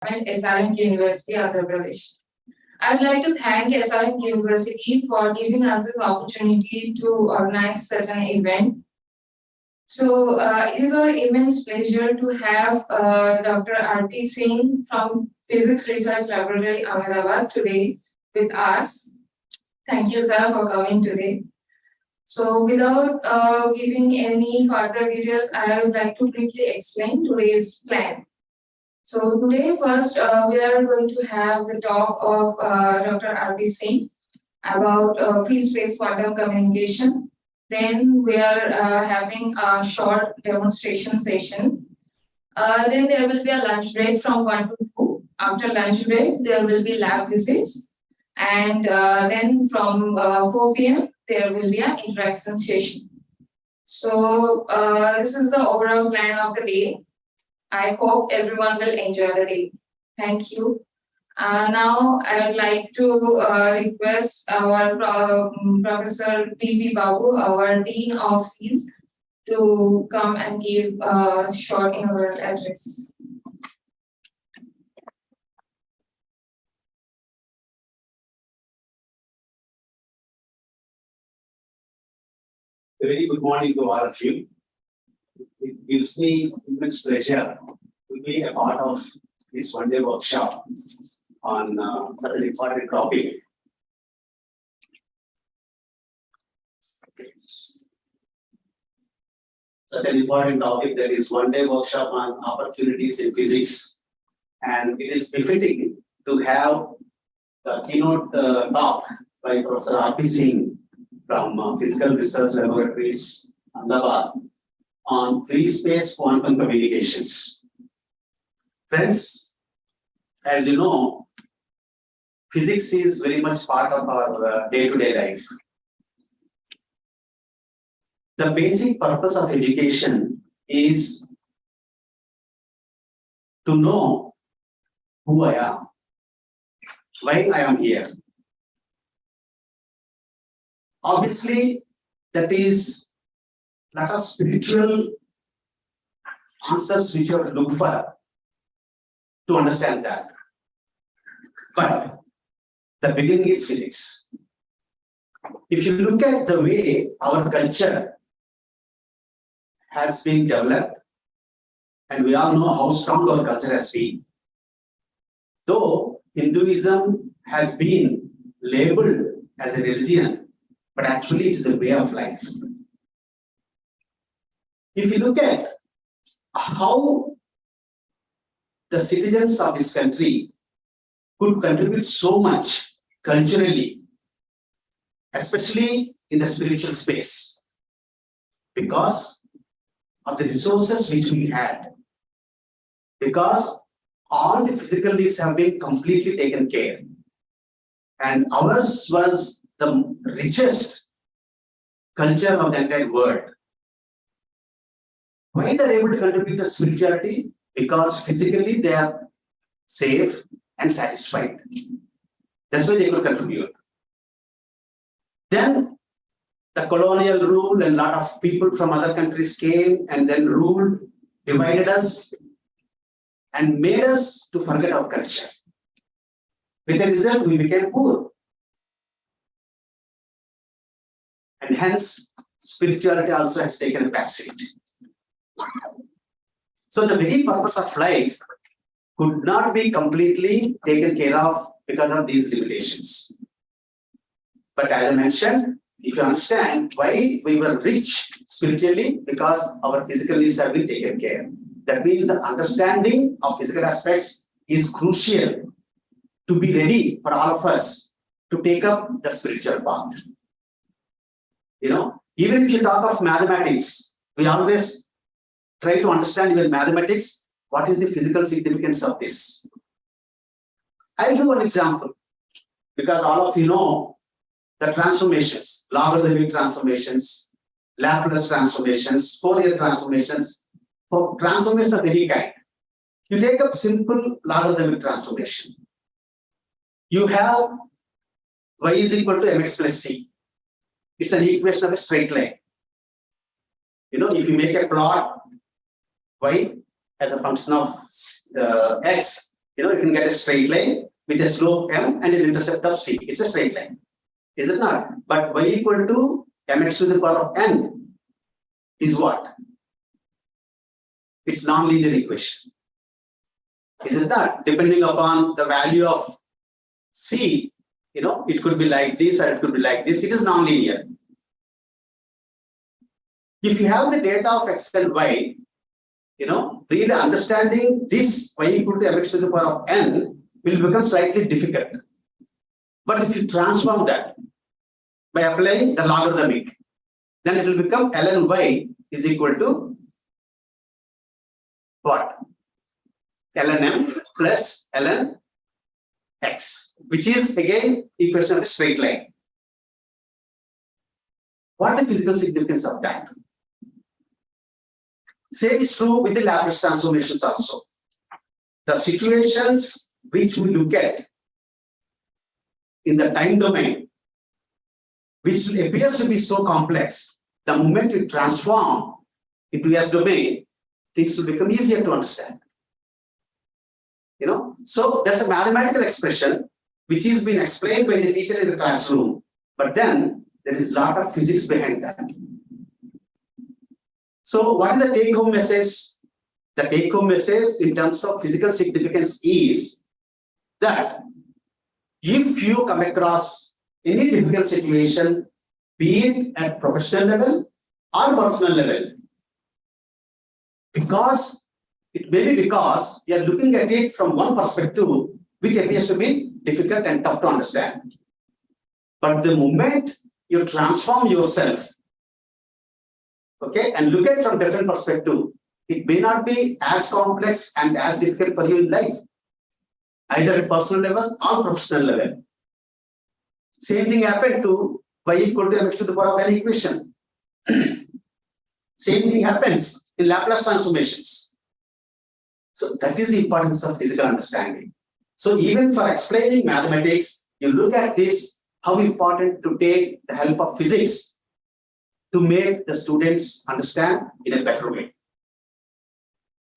Department, SRM University, Andhra Pradesh. I would like to thank SRM University for giving us the opportunity to organize such an event. So it is our immense pleasure to have Dr. R.P. Singh from Physics Research Laboratory, Ahmedabad today with us. Thank you, sir, for coming today. So without giving any further details, I would like to briefly explain today's plan. So today first we are going to have the talk of Dr. R.P. Singh about free space quantum communication. Then we are having a short demonstration session. Then there will be a lunch break from 1 to 2. After lunch break, there will be lab visits. And then from 4 p.m., there will be an interaction session. So this is the overall plan of the day. I hope everyone will enjoy the day. Thank you. Now I would like to request our Professor P.V. Babu, our Dean of Cs, to come and give a short inaugural address. A very good morning to all of you. It gives me immense pleasure to be a part of this one-day workshop on such an important topic. Such an important topic, that is one-day workshop on opportunities in physics. And it is befitting to have the keynote talk by Professor R.P. Singh from Physical Research Laboratories, Ahmedabad, on free space quantum communications. Friends, as you know, physics is very much part of our day-to-day life. The basic purpose of education is to know who I am, why I am here. Obviously, that is a lot of spiritual answers which you have to look for to understand that. But the beginning is physics. If you look at the way our culture has been developed, and we all know how strong our culture has been, though Hinduism has been labeled as a religion, but actually it is a way of life. If you look at how the citizens of this country could contribute so much culturally, especially in the spiritual space, because of the resources which we had, because all the physical needs have been completely taken care, and ours was the richest culture of the entire world. Why they are able to contribute to spirituality? Because physically they are safe and satisfied. That's why they could contribute. Then the colonial rule and a lot of people from other countries came and then ruled, divided us, and made us to forget our culture. With the result, we became poor. And hence, spirituality also has taken a backseat. So the very purpose of life could not be completely taken care of because of these limitations. But as I mentioned, if you understand why we were rich spiritually, because our physical needs have been taken care. That means the understanding of physical aspects is crucial to be ready for all of us to take up the spiritual path. You know, even if you talk of mathematics, we always try to understand even mathematics, what is the physical significance of this? I'll give one example, because all of you know the transformations, logarithmic transformations, Laplace transformations, Fourier transformations, for transformation of any kind. You take up simple logarithmic transformation. You have y is equal to mx plus c. It's an equation of a straight line. You know, if you make a plot y as a function of x, You can get a straight line with a slope m and an intercept of c. It's a straight line. Is it not? But y equal to mx to the power of n is what? It's non-linear equation. Is it not? Depending upon the value of c, it could be like this or it could be like this. It is non-linear. If you have the data of x and y, really understanding this y equal to mx to the power of n will become slightly difficult. But if you transform that by applying the logarithmic, then it will become ln y is equal to what? Ln m plus ln x, which is again equation of a straight line. What is the physical significance of that? Same is true with the Laplace transformations also. The situations which we look at in the time domain, which appears to be so complex, the moment you transform into S domain, things will become easier to understand. So there's a mathematical expression which is being explained by the teacher in the classroom, but then there is a lot of physics behind that. So what is the take-home message? The take-home message in terms of physical significance is that if you come across any difficult situation, be it at professional level or personal level, because it may be because you are looking at it from one perspective, which appears to be difficult and tough to understand. But the moment you transform yourself, and look at it from different perspective, it may not be as complex and as difficult for you in life, either at personal level or professional level. Same thing happened to y equal to mx to the power of n equation. Same thing happens in Laplace transformations. So that is the importance of physical understanding. So even for explaining mathematics, you look at this, how important to take the help of physics to make the students understand in a better way.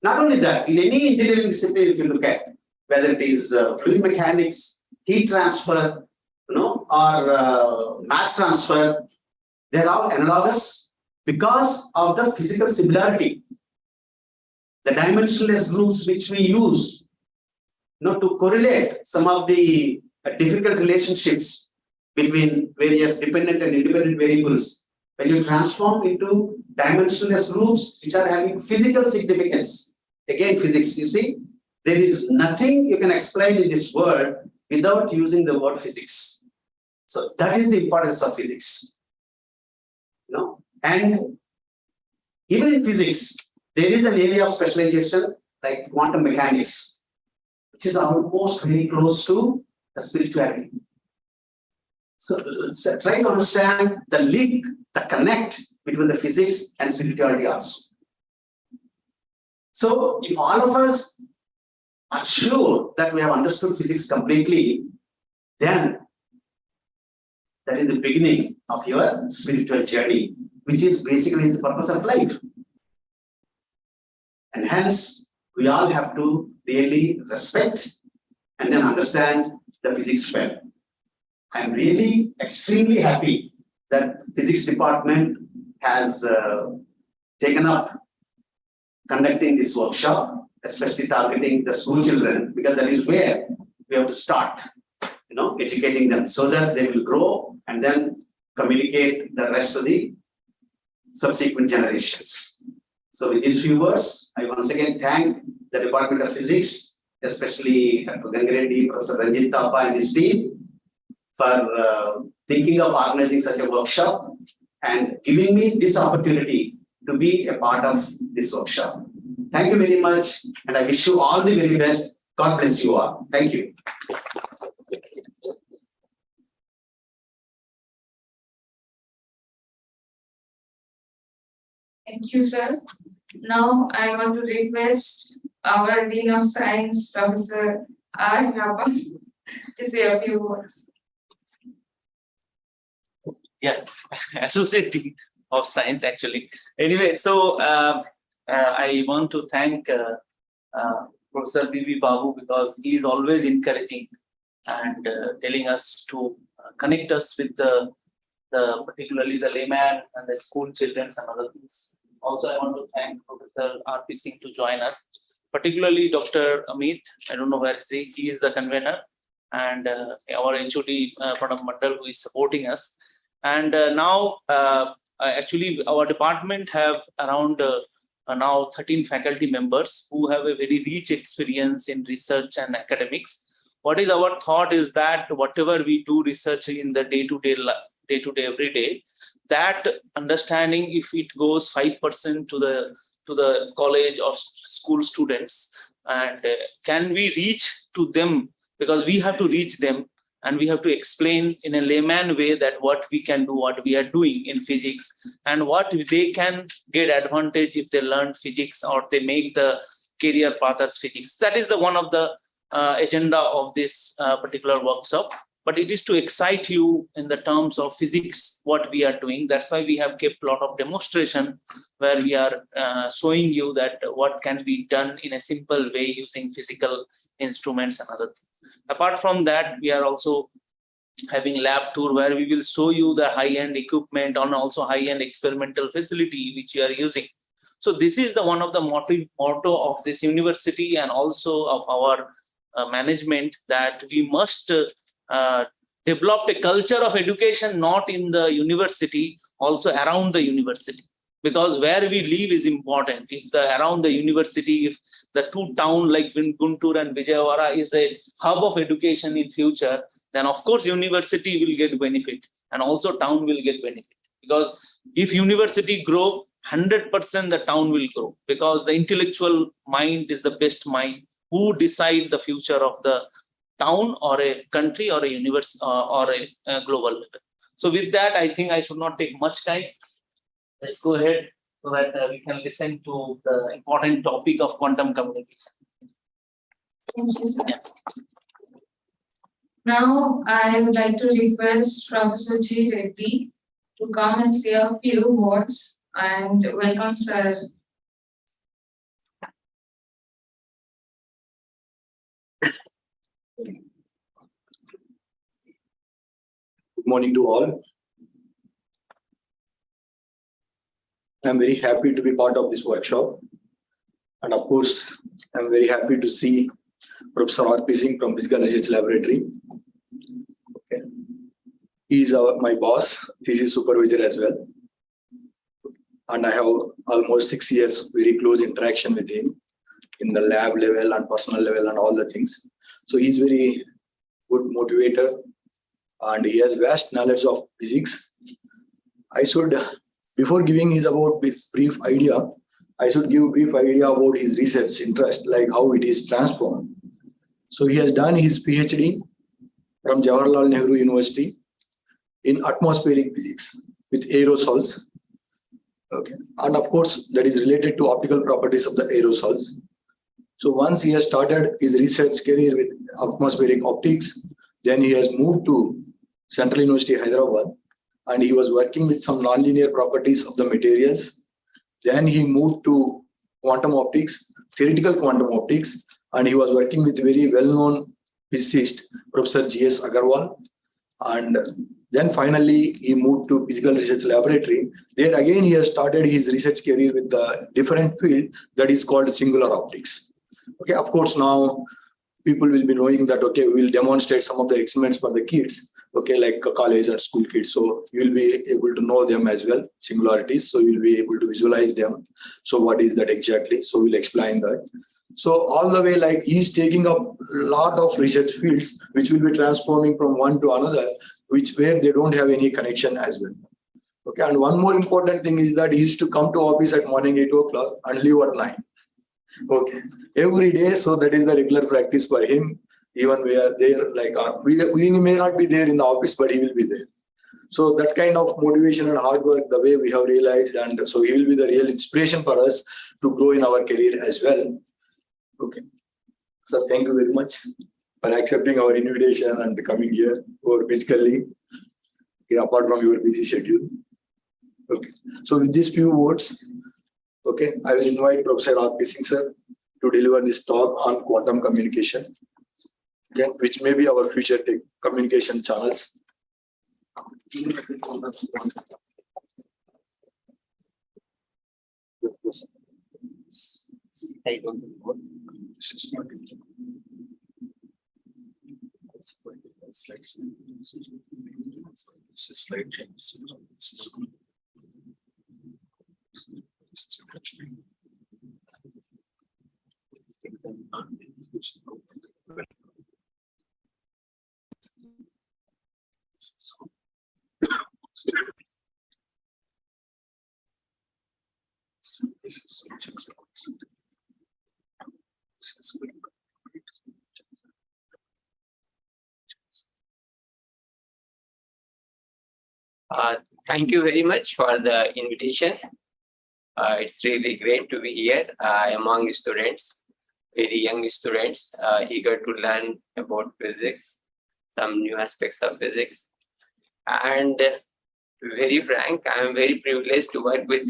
Not only that, in any engineering discipline, if you look at whether it is fluid mechanics, heat transfer, or mass transfer, they're all analogous because of the physical similarity. The dimensionless groups which we use, to correlate some of the difficult relationships between various dependent and independent variables. When you transform into dimensionless groups which are having physical significance, again physics, you see, there is nothing you can explain in this world without using the word physics. So that is the importance of physics. And even in physics, there is an area of specialization like quantum mechanics, which is almost very close to the spirituality. So try to understand the link, the connect between the physics and spirituality also. So if all of us are sure that we have understood physics completely, then that is the beginning of your spiritual journey, which is basically the purpose of life. And hence, we all have to really respect and then understand the physics well. I'm really extremely happy that physics department has taken up conducting this workshop, especially targeting the school children, because that is where we have to start, educating them so that they will grow and then communicate the rest of the subsequent generations. So with these few words, I once again thank the Department of Physics, especially Dr. Gangireddy, Professor Ranjit Thapa and his team for thinking of organizing such a workshop and giving me this opportunity to be a part of this workshop. Thank you very much, and I wish you all the very best. God bless you all. Thank you. Thank you, sir. Now I want to request our Dean of Science, Professor R. Rapa, to say a few words. Yeah, Associate Dean of Science actually. Anyway, so I want to thank Professor B.V. Babu, because he is always encouraging and telling us to connect us with the particularly the layman and the school children and other things. Also, I want to thank Professor R.P. Singh to join us, particularly Dr. Amit. I don't know where is he. He is the convener, and our HOD Pranam Mandal, who is supporting us. And now, actually, our department have around now 13 faculty members who have a very rich experience in research and academics. What is our thought is that whatever we do research in the day-to-day, every day, that understanding, if it goes 5% to the college or school students, and can we reach to them, because we have to reach them and we have to explain in a layman way that what we can do, what we are doing in physics, and what they can get advantage if they learn physics or they make the career path as physics. That is the one of the agenda of this particular workshop. But it is to excite you in the terms of physics, what we are doing. That's why we have kept a lot of demonstration where we are showing you that what can be done in a simple way using physical instruments and other things. Apart from that, we are also having lab tour where we will show you the high-end equipment and also high-end experimental facility which we are using. So this is the one of the motto of this university and also of our management, that we must develop a culture of education, not in the university, also around the university, because where we live is important. If around the university, if the two towns like Guntur and Vijayawada is a hub of education in future, then of course university will get benefit and also town will get benefit. Because if university grow, 100% the town will grow, because the intellectual mind is the best mind who decide the future of the town or a country or a universe or a global level. So with that, I think I should not take much time. Let's go ahead so that we can listen to the important topic of quantum communication. Thank you, sir. Now, I would like to request Professor G. Reddy to come and say a few words, and welcome, sir. Good morning to all. I'm very happy to be part of this workshop. And of course, I'm very happy to see Professor R.P. Singh from Physical Research Laboratory. Okay. He's my boss, thesis supervisor as well. And I have almost 6 years very close interaction with him in the lab level and personal level and all the things. So he's very good motivator and he has vast knowledge of physics. I should, before giving his about this brief idea, I should give a brief idea about his research interest, like how it is transformed. So he has done his PhD from Jawaharlal Nehru University in atmospheric physics with aerosols. Okay, and of course that is related to optical properties of the aerosols. So once he has started his research career with atmospheric optics, then he has moved to Central University Hyderabad and he was working with some nonlinear properties of the materials. Then he moved to quantum optics, theoretical quantum optics, and he was working with very well-known physicist, Professor G.S. Agarwal. And then finally, he moved to Physical Research Laboratory. There again, he has started his research career with the different field that is called singular optics. Okay, of course, now people will be knowing that, okay, we will demonstrate some of the experiments for the kids, okay, like college and school kids. So you will be able to know them as well, singularities. So you will be able to visualize them. So what is that exactly? So we'll explain that. So all the way, like he's taking up a lot of research fields, which will be transforming from one to another, where they don't have any connection as well. Okay, and one more important thing is that he used to come to office at morning 8 o'clock and leave at 9. Okay, every day. So that is the regular practice for him. Even we are there, like we may not be there in the office, but he will be there. So that kind of motivation and hard work, the way we have realized, and so he will be the real inspiration for us to grow in our career as well. Okay, so thank you very much for accepting our invitation and coming here or physically, okay, apart from your busy schedule. Okay, so with these few words, okay, I will invite Professor R.P. Singh sir to deliver this talk on quantum communication, okay, which may be our future communication channels. Thank you very much for the invitation. It's really great to be here among students, very young students, eager to learn about physics, some new aspects of physics. And very frank, I am very privileged to work with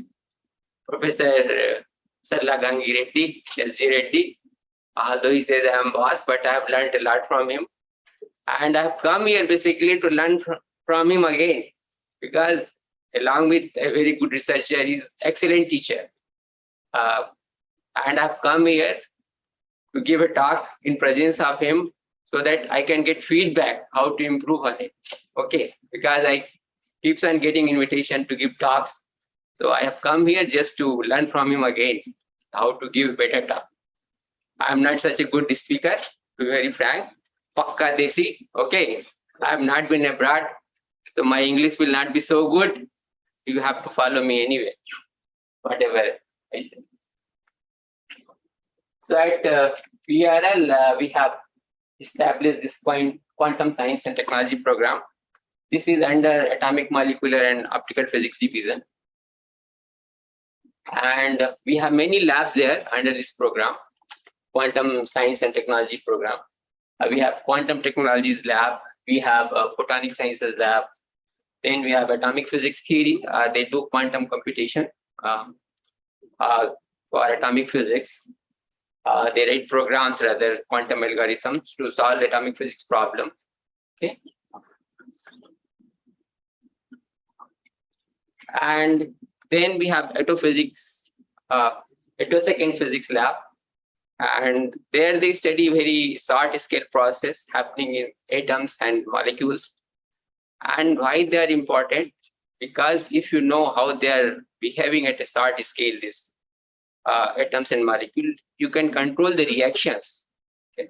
Professor Sarlagangi Reddy, S.G. Reddy. Although he says I am boss, but I have learned a lot from him. And I have come here basically to learn from him again, because along with a very good researcher, he's excellent teacher. And I've come here to give a talk in presence of him so that I can get feedback how to improve on it. Okay, because I keeps on getting invitation to give talks. So I have come here just to learn from him again, how to give better talk. I'm not such a good speaker, to be very frank. Pakka Desi, okay. I have not been abroad, so my English will not be so good. You have to follow me anyway, whatever I say. So at PRL, we have established this quantum science and technology program. This is under atomic, molecular, and optical physics division. And we have many labs there under this program, quantum science and technology program. We have quantum technologies lab, we have a photonic sciences lab, then we have atomic physics theory. They do quantum computation for atomic physics. They write programs, rather quantum algorithms to solve atomic physics problem. Okay. And then we have attophysics, attosecond physics lab. And there they study very short scale process happening in atoms and molecules. And why they are important? Because if you know how they are behaving at a short scale, this atoms and molecules, you can control the reactions. Okay?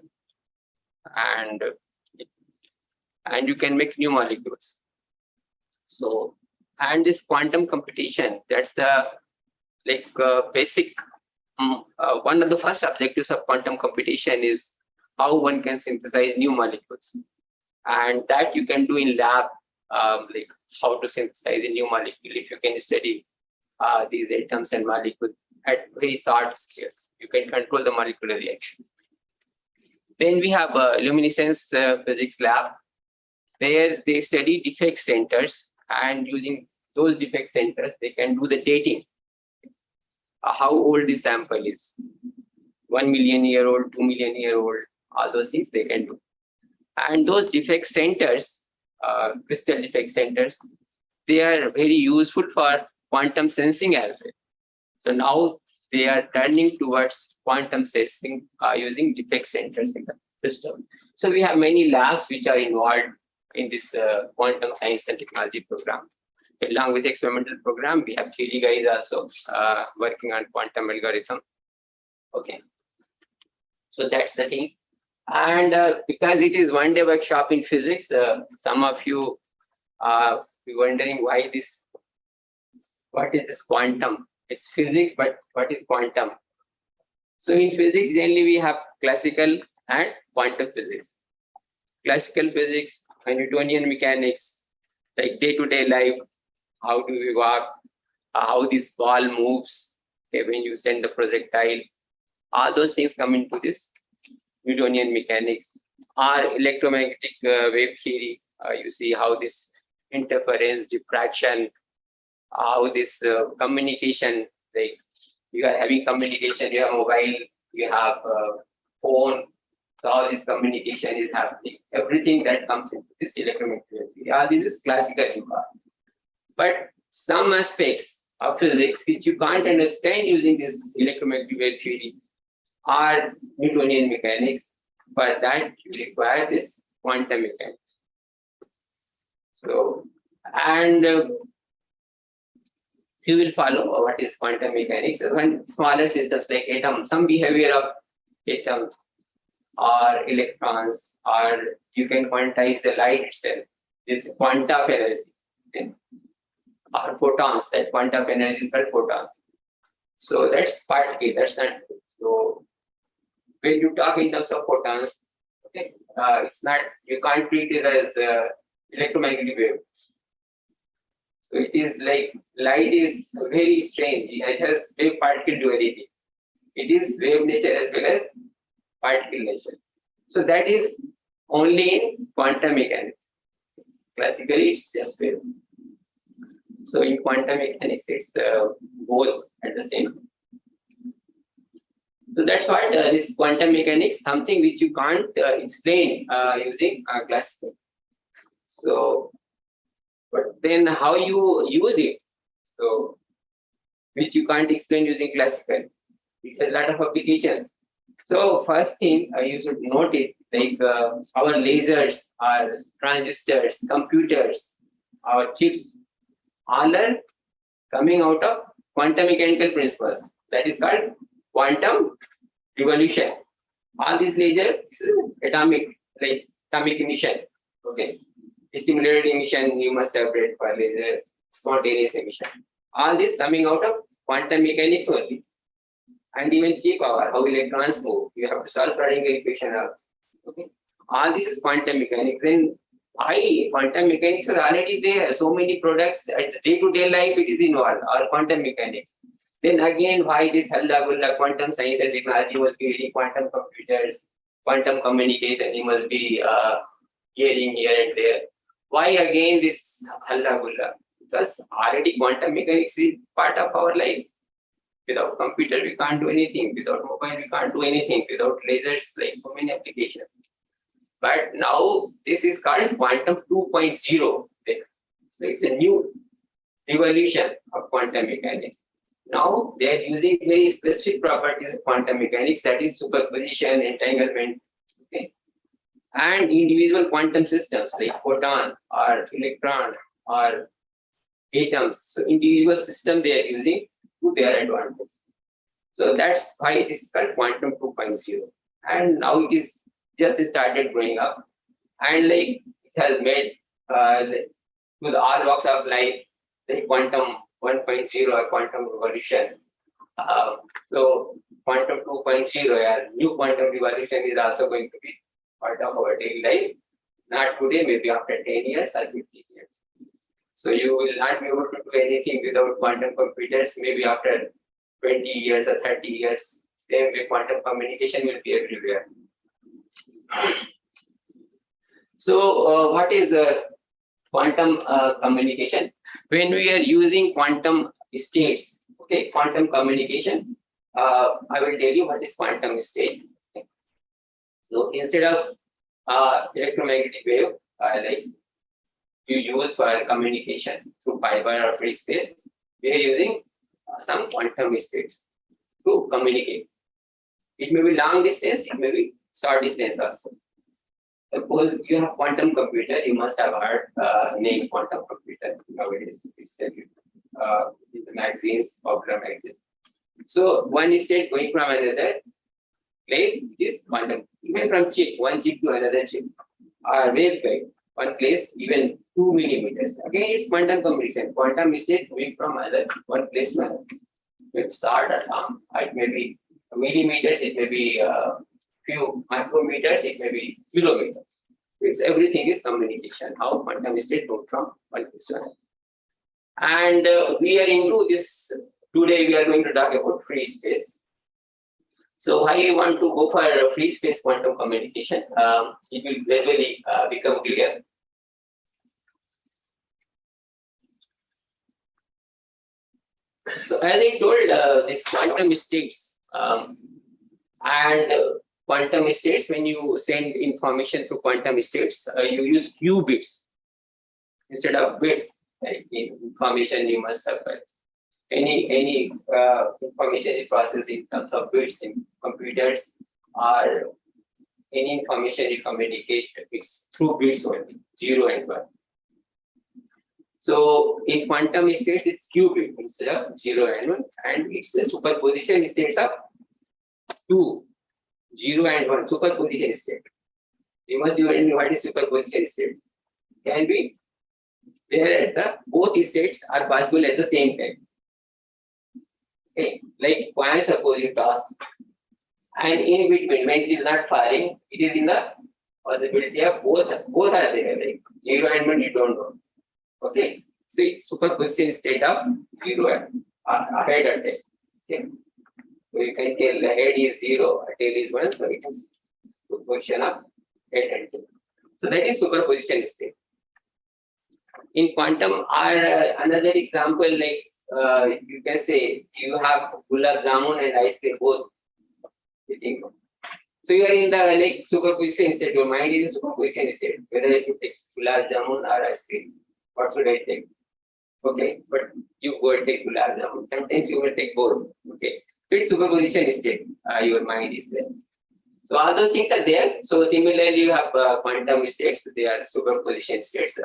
And you can make new molecules. So, and this quantum computation, that's the basic, one of the first objectives of quantum computation is how one can synthesize new molecules. And that you can do in lab, like how to synthesize a new molecule if you can study these atoms and molecules at very short scales. You can control the molecular reaction. Then we have luminescence physics lab. There they study defect centers, and using those defect centers, they can do the dating. How old the sample is, 1 million year old, 2 million year old, all those things they can do. And those defect centers, crystal defect centers, they are very useful for quantum sensing as well. So now they are turning towards quantum sensing using defect centers in the crystal. So we have many labs which are involved in this quantum science and technology program. Along with the experimental program, we have theory guys also working on quantum algorithm. Okay. So that's the thing. And because it is one day workshop in physics, some of you are wondering why this, what is this quantum? It's physics, but what is quantum? So in physics, generally we have classical and quantum physics. Classical physics and Newtonian mechanics, like day-to-day life, how do we walk, how this ball moves, okay, when you send the projectile, all those things come into this Newtonian mechanics. Or electromagnetic wave theory, you see how this interference, diffraction, how this communication, like you are having communication, you have mobile you have phone, so all this communication is happening. Everything that comes into this electromagnetic field, yeah, this is classical UCAR. But some aspects of physics which you can't understand using this electromagnetic wave theory are Newtonian mechanics. For that, you require this quantum mechanics. So, and you will follow what is quantum mechanics. When smaller systems like atoms, some behavior of atoms or electrons, or you can quantize the light itself. This quanta of energy, okay? Or photons. That quanta of energy is called photons. So that's part A. That's not good. So when you talk in terms of photons, okay, it's not, you can't treat it as electromagnetic wave. So it is like light is very strange. It has wave particle duality. It is wave nature as well as particle nature. So that is only in quantum mechanics. Classically, it's just wave. So in quantum mechanics, it's both at the same time. So that's what this quantum mechanics, something which you can't explain using classical. So, but then how you use it? So, which you can't explain using classical. It has a lot of applications. So first thing you should note it, like our lasers, our transistors, computers, our chips, all are coming out of quantum mechanical principles. That is called quantum revolution. All these lasers, this is atomic, like atomic emission. Okay, stimulated emission you must separate for laser, spontaneous emission. All this coming out of quantum mechanics only. And even G power, how electrons move, you have to solve Schrodinger equation. Okay, all this is quantum mechanics. Then why quantum mechanics is already there? So many products, it's day-to-day life it is involved, or quantum mechanics. Then again, why this hulla quantum science and technology must be reading quantum computers, quantum communication, you must be hearing here and there. Why again this hulla? Because already quantum mechanics is part of our life. Without computer, we can't do anything. Without mobile, we can't do anything. Without lasers, like so many applications. But now this is called quantum 2.0. So it's a new revolution of quantum mechanics. Now they are using very specific properties of quantum mechanics, that is superposition, entanglement, okay, and individual quantum systems like photon or electron or atoms. So individual system they are using to their advantage. So that's why this is called quantum 2.0. And now it is just started growing up, and like it has made with all walks of life, the quantum 1.0 or quantum revolution. So quantum 2.0, new quantum revolution is also going to be part of our daily life. Not today, maybe after 10 years or 15 years. So you will not be able to do anything without quantum computers, maybe after 20 years or 30 years. Same way, quantum communication will be everywhere. So what is quantum communication? When we are using quantum states, okay, quantum communication, I will tell you what is quantum state. Okay. So instead of electromagnetic wave, like you use for communication through fiber or free space, we are using some quantum states to communicate. It may be long distance, it may be short distance also. Suppose you have quantum computer, you must have heard name quantum computer nowadays. It's in the magazines, popular magazines. So one state going from another place is quantum. Even from chip, one chip to another chip, or waveguide, one place even 2 millimeters. Again, it's quantum communication. Quantum state moving from one place to another. It start at it may be millimeters, it may be few micrometers, it may be kilometers. It's everything is communication. How quantum state move from one place to another. And we are into this. Today we are going to talk about free space. So I want to go for free space quantum communication. It will gradually become clear. So as I told, this quantum states, And quantum states, when you send information through quantum states, you use qubits instead of bits. Like in information, you must have any information you process in terms of bits in computers, or any information you communicate, it's through bits only, 0 and 1. So in quantum states, it's qubit instead of 0 and 1, and it's the superposition states of 2, 0 and 1, superposition state. You must know what is superposition state. Can be where the both states are possible at the same time. Okay, like points opposite toss, and in between, when it is not firing, it is in the possibility of both are there, like 0 and 1, you don't know. Okay, so it's superposition state of 0 and ahead or tail. Okay, so you can tell the head is 0, tail is 1, so it is superposition of head and tail. So that is superposition state. In quantum, or another example, like you can say you have gulab jamun and ice cream both. So you are in the like superposition state. Your mind is in superposition state. Whether I should take gulab jamun or ice cream, what should I take? Okay, but you go and take gulab jamun. Sometimes you will take both. Okay, it's superposition state. Your mind is there. So all those things are there. So similarly, you have quantum states. They are superposition states.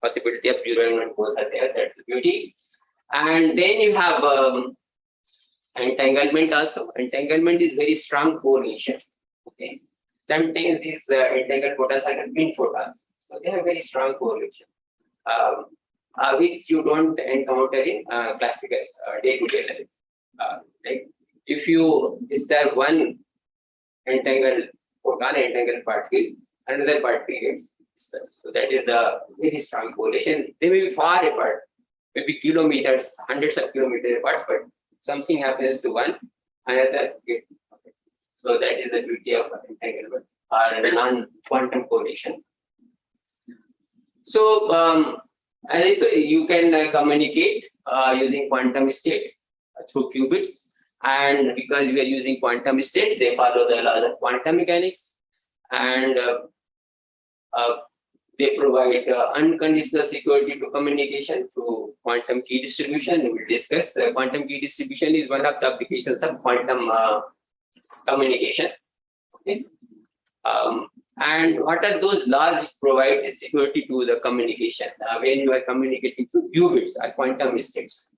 Possibility of 0 and 1 both are there. That's the beauty. And then you have entanglement also. Entanglement is very strong correlation. Okay. Sometimes these entangled photons are pin photons. So they have very strong correlation, which you don't encounter in classical day-to-day life. Like if you disturb one entangled photon, entangled particle, another particle gets disturbed. So that is the very strong correlation. They may be far apart, maybe kilometers, hundreds of kilometers apart, but something happens to one, another gets. So that is the beauty of entanglement or non-quantum correlation. So as I said, you can communicate using quantum state through qubits, and because we are using quantum states, they follow the laws of quantum mechanics, and they provide unconditional security to communication through quantum key distribution. We will discuss quantum key distribution is one of the applications of quantum communication. Okay. And what are those laws which provide this security to the communication when you are communicating to qubits or quantum states?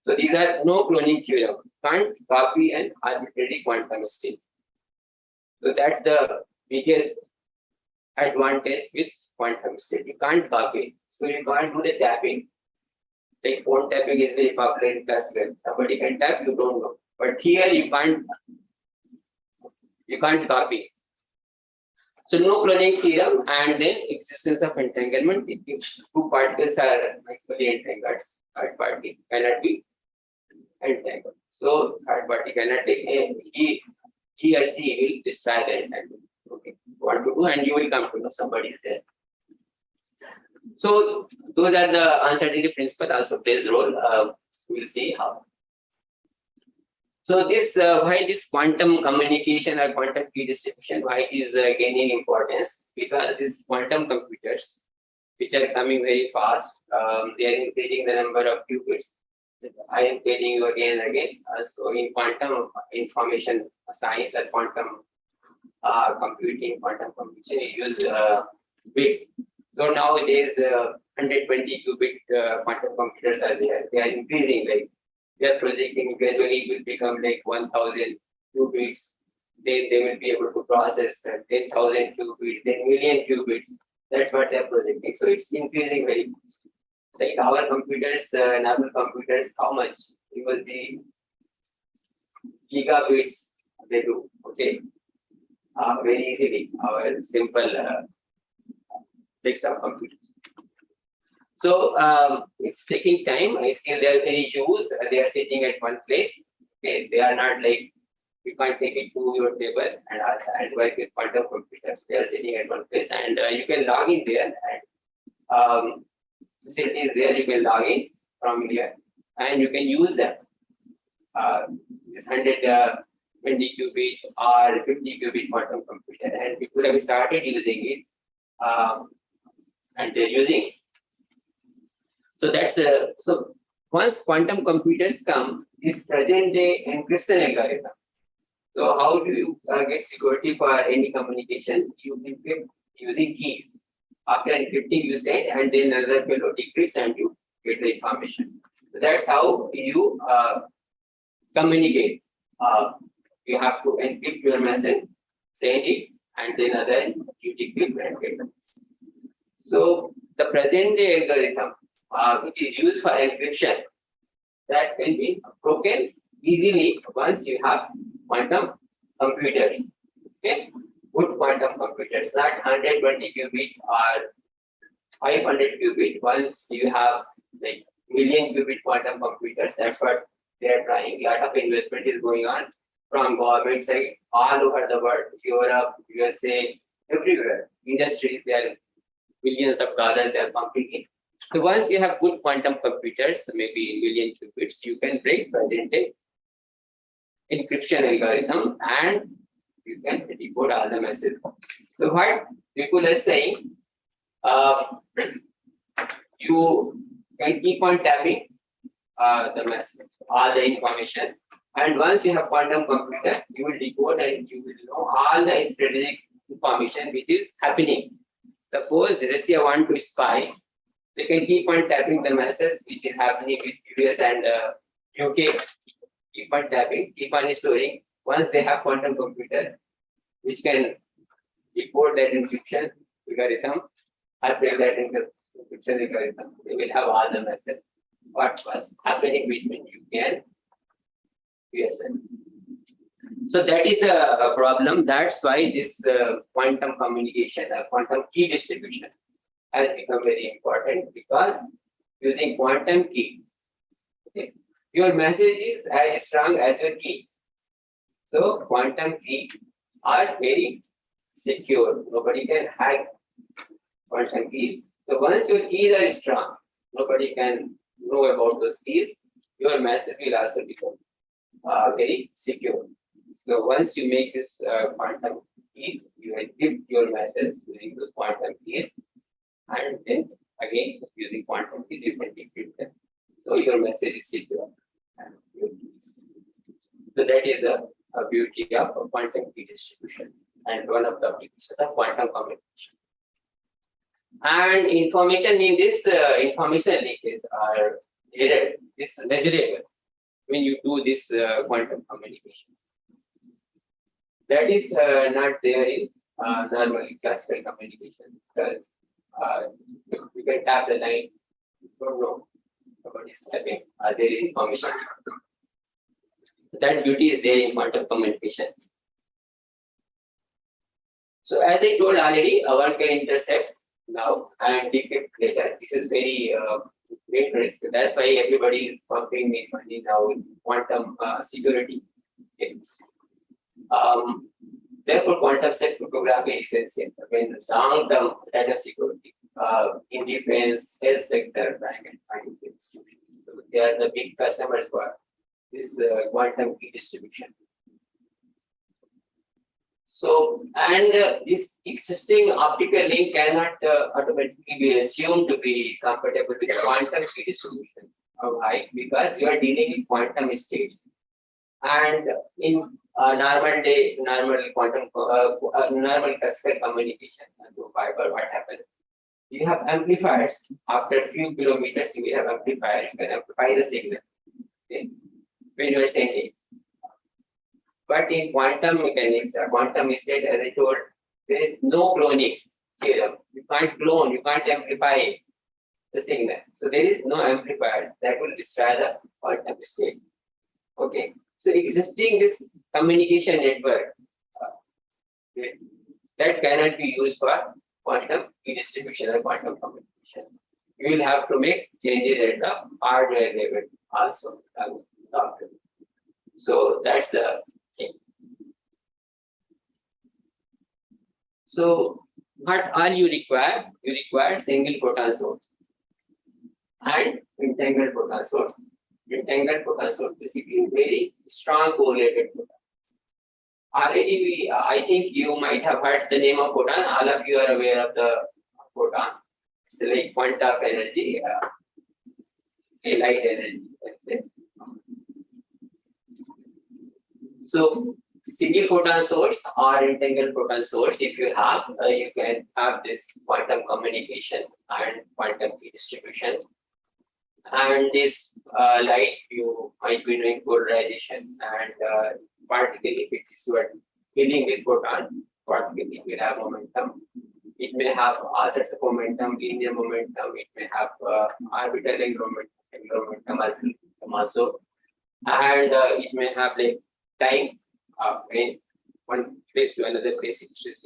So these are no cloning theorem. Can't copy an arbitrary quantum state. So that's the biggest advantage with quantum state. You can't copy. So you can't do the tapping. Like phone tapping is very popular in classical. Somebody can tap, you don't know. But here you can't copy. So no cloning theorem, and then existence of entanglement. If two particles are maximally entangled, third party cannot be entangled. So third party cannot take he or she will destroy the entanglement. Okay, what to do, and you will come to know somebody is there. So those are the uncertainty principle also plays role. We'll see how. So this why this quantum communication or quantum key distribution, why it is gaining importance, because these quantum computers which are coming very fast, they are increasing the number of qubits. I am telling you again and again. So in quantum information science or quantum computing, quantum computation, you use bits. So nowadays 120 qubit quantum computers are there. They are increasing, like they are projecting gradually it will become like 1000 qubits. Then they will be able to process 10,000 qubits, then million qubits. That's what they are projecting. So it's increasing very fast. Like our computers, normal computers, how much? It will be gigabits they do. Okay, very easily. Our simple desktop computers. So it's taking time. Still, they are very used. They are sitting at one place. Okay, they are not like you can't take it to your table and work with quantum computers. They are sitting at one place, and you can log in there. And facilities there, you can log in from here, and you can use that. This 100 20 qubit or 50 qubit quantum computer, and people have started using it, and they're using it. So that's so once quantum computers come, this present day encryption algorithm. So how do you get security for any communication? You encrypt using keys. After encrypting, you send, and then another fellow decrypts, and you get the information. So that's how you communicate. You have to encrypt your message, send it, and then other you decrypt and get the message. So the present day algorithm, which is used for encryption, that can be broken easily once you have quantum computers. Okay, good quantum computers, not 120 qubit or 500 qubit. Once you have like million qubit quantum computers, that's what they are trying. A lot of investment is going on from government side all over the world, Europe, USA, everywhere. Industries, there are billions of dollars they are pumping in. So once you have good quantum computers, maybe million qubits, you can break present day encryption algorithm and you can decode all the messages. So what people are saying, you can keep on tapping the message, all the information, and once you have quantum computer, you will decode and you will know all the strategic information which is happening. Suppose Russia want to spy, they can keep on tapping the message which is happening with US and UK. Keep on tapping, keep on storing. Once they have quantum computer, which can decode that encryption algorithm or break that encryption algorithm, they will have all the messages. What was happening between UK and USA. So that is a problem. That's why this quantum communication, quantum key distribution has become very important, because using quantum key, okay, your message is as strong as your key. So quantum key are very secure. Nobody can hack quantum keys. So once your keys are strong, nobody can know about those keys. Your message will also become very secure. So once you make this quantum key, you encrypt your message using those quantum keys, and then again using quantum keys you can decrypt them. So your message is secure. And your keys. So that is the beauty of quantum key distribution and one of the applications of quantum communication. And information in this information linkage are measurable when you do this quantum communication. That is not there in normally classical communication, because you can tap the line, you don't know what is tapping, there is information. That beauty is there in quantum communication. So as I told already, one can intercept now and decrypt later. This is very great risk. That's why everybody is pumping in money now in quantum security. Okay. Therefore, quantum set cryptography is essential. When long-term data security in defense, health sector, bank and financial institutions, so they are the big customers for this quantum key distribution. So, and this existing optical link cannot automatically be assumed to be compatible with quantum key distribution. Why? Because you are dealing with quantum states. And in normal quantum, normal classical communication through fiber, what happens? You have amplifiers. After a few kilometers, you will have amplifier. You can amplify the signal. Okay? When you are sending. But in quantum mechanics, quantum state, as I told, there is no cloning theorem. You can't clone, you can't amplify the signal. So there is no amplifiers that will destroy the quantum state. Okay. So existing this communication network that cannot be used for quantum distribution or quantum communication. You will have to make changes at the hardware level also. So that's the thing. So what all you require? You require single proton source and entangled proton source. Entangled proton source basically very strong correlated proton. already I think you might have heard the name of photon. All of you are aware of the photon. It's like quanta of energy, a light energy. Let's say. So single photon source or entangled photon source, if you have, you can have this quantum communication and quantum key distribution. And this light, you might be doing polarization, and particle, if it is what dealing with photon, particle it will have momentum. It may have all sorts of momentum, linear momentum. It may have orbital angular momentum also, and it may have like time in one place to another place. Which is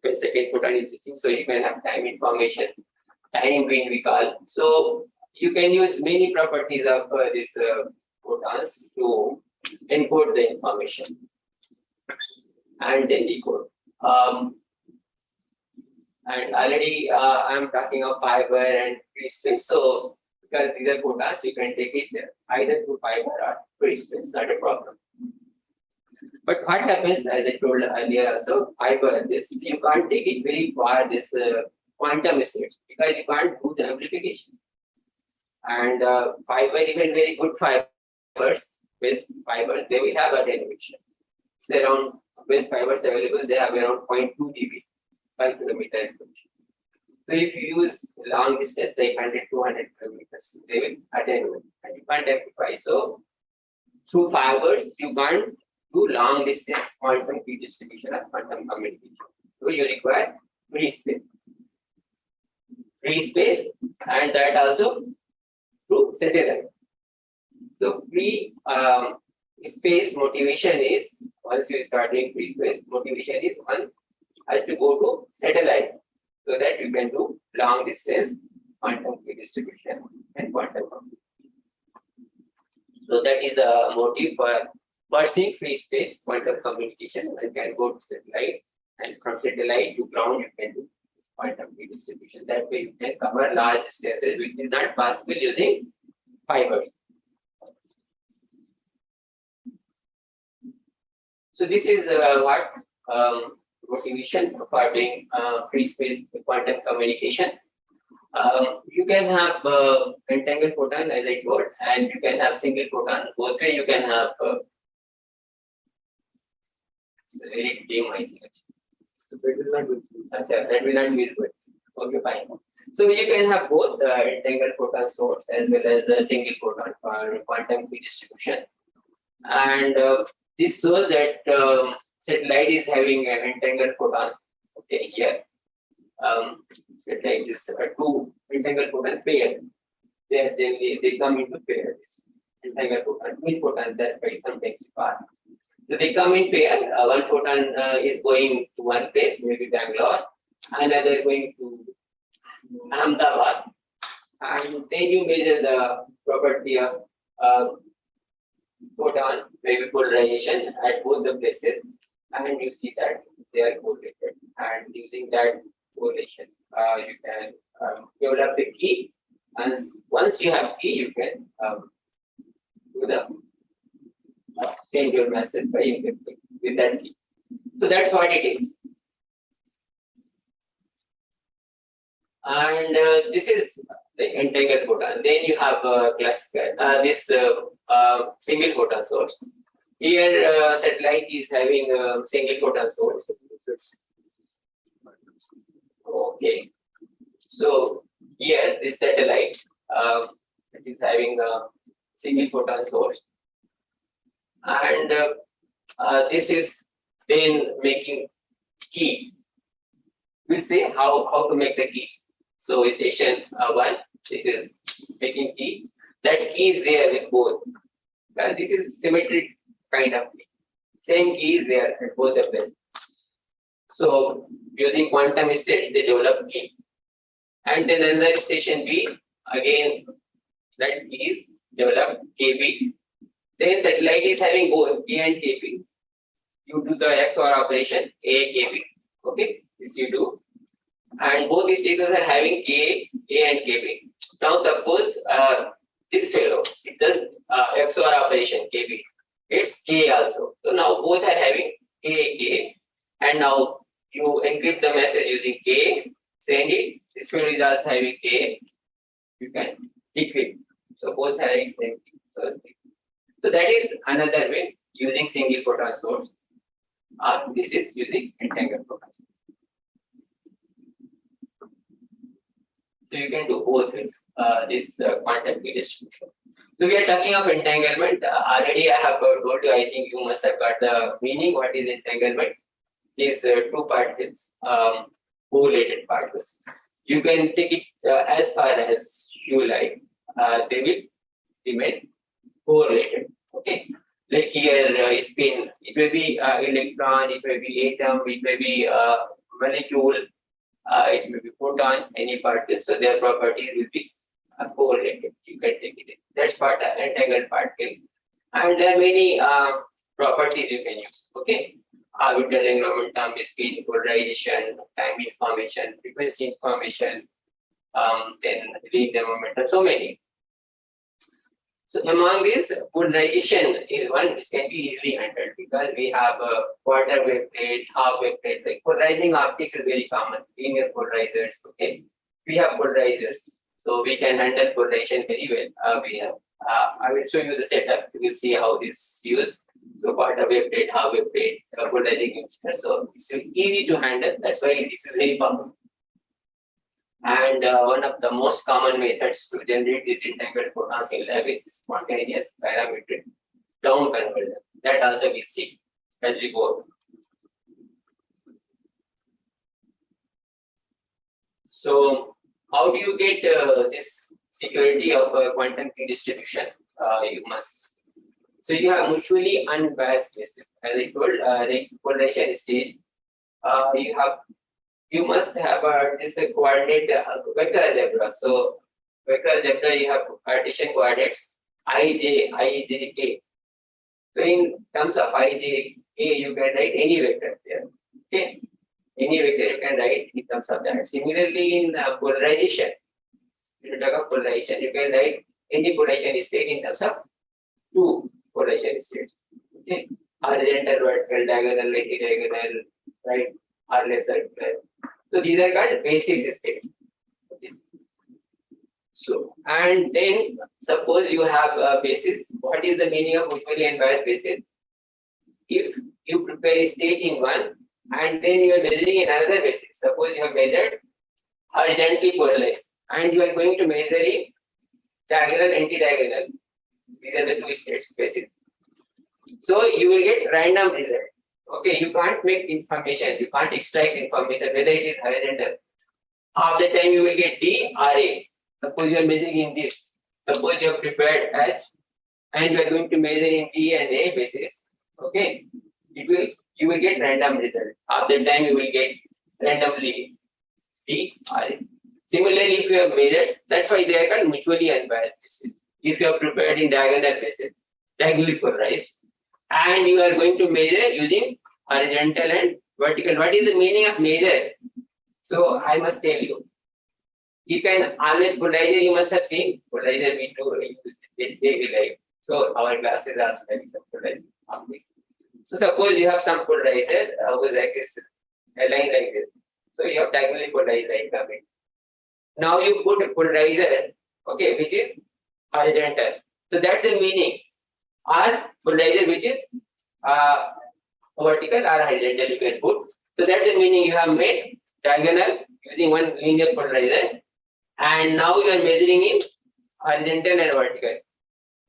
the second photon is reaching, so you can have time information, time being we call. So you can use many properties of these photons to encode the information and then decode. And already I'm talking of fiber and free space. So because these are photons, you can take it either to fiber or free space, not a problem. But what happens, as I told earlier also, fiber, this you can't take it very far, this quantum states, because you can't do the amplification. And fiber, even very good fibers, best fibers, they will have attenuation. It's around best fibers available, they have around 0.2 dB per kilometer attenuation. So if you use long distance, like 100, 200 kilometers, they will attenuate and you can't amplify. So through fibers, you can't do long distance quantum key distribution or quantum communication. So you require free space. Free space, and that also through satellite. So free space motivation is, once you start doing free space, motivation is one has to go to satellite so that you can do long distance quantum key distribution and quantum computation. So that is the motive for pursuing free space quantum communication. One can go to satellite, and from satellite to ground you can do quantum key distribution. That way you can cover large distances, which is not possible using fibers. So this is what motivation for doing free space quantum communication. You can have entangled photon, as I told, and you can have single photon. Both way you can have. It's very dim, I think. So that will not be good. Okay, fine. So you can have both entangled photon source as well as a single photon for quantum key distribution. And this shows that satellite is having an entangled photon. Okay, here. Satellite is two entangled photon pair. They come into pairs. Entangled photon, twin photon, that's why sometimes you pass. So they come in pair. One photon is going to one place, maybe Bangalore, another going to Ahmedabad, and then you measure the property of photon, maybe polarization at both the places, and you see that they are correlated. And using that correlation, you can develop the key, and once you have key, you can do the send your message by encrypting with that key. So that's what it is. And this is the entangled photon. Then you have classical this single photon source. Here satellite is having a single photon source. Okay. So here this satellite it is having a single photon source. And this is then making key. We'll say how to make the key. So station 1, this is making key. That key is there with both. This is symmetric kind of key. Same key is there at both the places. So using quantum states, they develop key. And then another station B, again that key is developed KB. Then satellite is having both A and KB. You do the XOR operation A KB. Okay, this you do. And both stations are having A and KB. Now suppose this fellow, it does XOR operation KB. It's K also. So now both are having K, and now you encrypt the message using K, send it. This one is also having K. You can decrypt. So both are same. So that is another way using single photon source. This is using entangled photon source. So you can do both ways. This quantum key distribution. So we are talking of entanglement. Already I have told you. I think you must have got the meaning. What is entanglement? These two particles, correlated particles. You can take it as far as you like. They will remain correlated. Okay. Like here, spin. It may be electron. It may be atom. It may be molecule. It may be photon. Any particles. So their properties will be correlated. You can take it. That's what entangled particle. And there are many properties you can use. Okay. Orbital momentum, spin, polarization, time information, frequency information, then linear momentum, so many. So among these, polarization is one which can be easily handled because we have a quarter wave plate, half wave plate. Like polarizing optics is very common. Linear polarizers, okay. We have polarizers, so we can handle polarization very well. We have. I will show you the setup. You will see how this is used. So quarter wave plate, half wave plate, polarizing mixture. So it's easy to handle. That's why this is very powerful. And one of the most common methods to generate this entangled photons in lab is spontaneous parametric down conversion. That also we see as we go. So how do you get this security of quantum key distribution? You must. So you have mutually unbiased basis. As I told, like polarization state, you must have this coordinate vector algebra. So vector algebra, you have Cartesian coordinates ij, k. So in terms of ij, k, you can write any vector there. Okay, any vector you can write in terms of that. Similarly, in polarization, if you talk of polarization, you can write any polarization state in terms of two polarization states. Okay, horizontal, vertical, diagonal, anti-diagonal, right, or left circular. So these are called basis states. Okay. So and then suppose you have a basis. What is the meaning of mutually unbiased basis? If you prepare a state in one and then you are measuring in another basis. Suppose you have measured horizontally polarized and you are going to measure in diagonal, anti-diagonal. These are the two states basis. So you will get random result. Okay, you can't make information, you can't extract information whether it is horizontal. Half the time you will get D or A. Suppose you are measuring in this. Suppose you have prepared H and you are going to measure in D and A basis. Okay, you will get random result. Half the time you will get randomly D or A. Similarly, if you have measured, that's why they are called mutually unbiased basis. If you have prepared in diagonal basis, diagonally polarized, and you are going to measure using horizontal and vertical. What is the meaning of measure? So I must tell you. You can always polarizer, you must have seen polarizer we do use daily life. So our classes are also having some polarizer on this. So suppose you have some polarizer whose axis aligned like this. So you have diagonally polarized line coming. Now you put a polarizer, okay, which is horizontal. So that's the meaning. Or polarizer which is vertical or horizontal you can put. So that's the meaning you have made diagonal using one linear polarizer and now you are measuring in horizontal and vertical.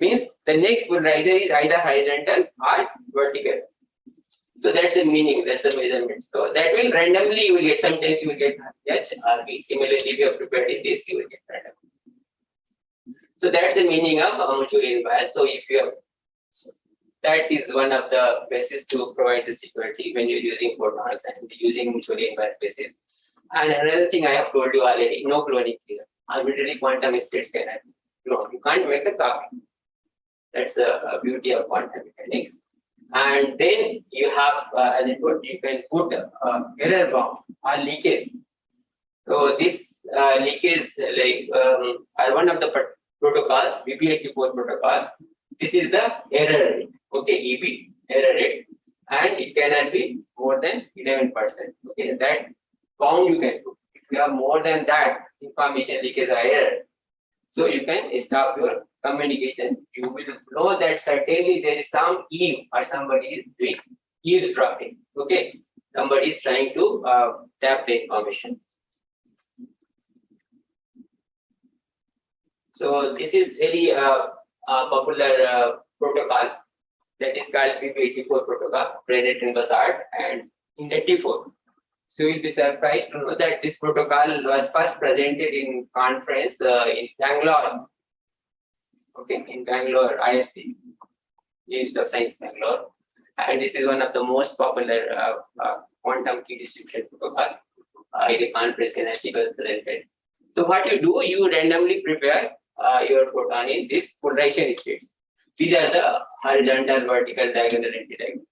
Means the next polarizer is either horizontal or vertical. So that's the meaning, that's the measurement. So that will randomly you will get, sometimes you will get H or B. Similarly, if you have prepared in this, you will get random. So that's the meaning of mutually unbiased. So if you have, that is one of the basis to provide the security when you're using photons and using mutually unbiased basis. And another thing I have told you already, no cloning theorem. Arbitrary quantum states can happen. No, you can't make a copy. That's the beauty of quantum mechanics. And then you have, as I told you can put error bound or leakage. So this leakage like are one of the protocols, BPA4 protocol. This is the error rate. Okay, EB error rate. and it cannot be more than 11%. Okay, that bound you can do. If you have more than that, information leakage or error, so you can stop your communication. You will know that certainly there is some eve or somebody is doing eavesdropping. Okay, somebody is trying to tap the information. So this is very popular protocol that is called PP84 protocol, Brennet and Bassard, and in 84. So you'll be surprised to know that this protocol was first presented in conference in Bangalore. Okay, in Bangalore, ISC, Institute of Science, Bangalore. And this is one of the most popular quantum key distribution protocol in the conference in ISC was presented. So what you do, you randomly prepare your photon in this polarization state. These are the horizontal, vertical, diagonal, anti-diagonal.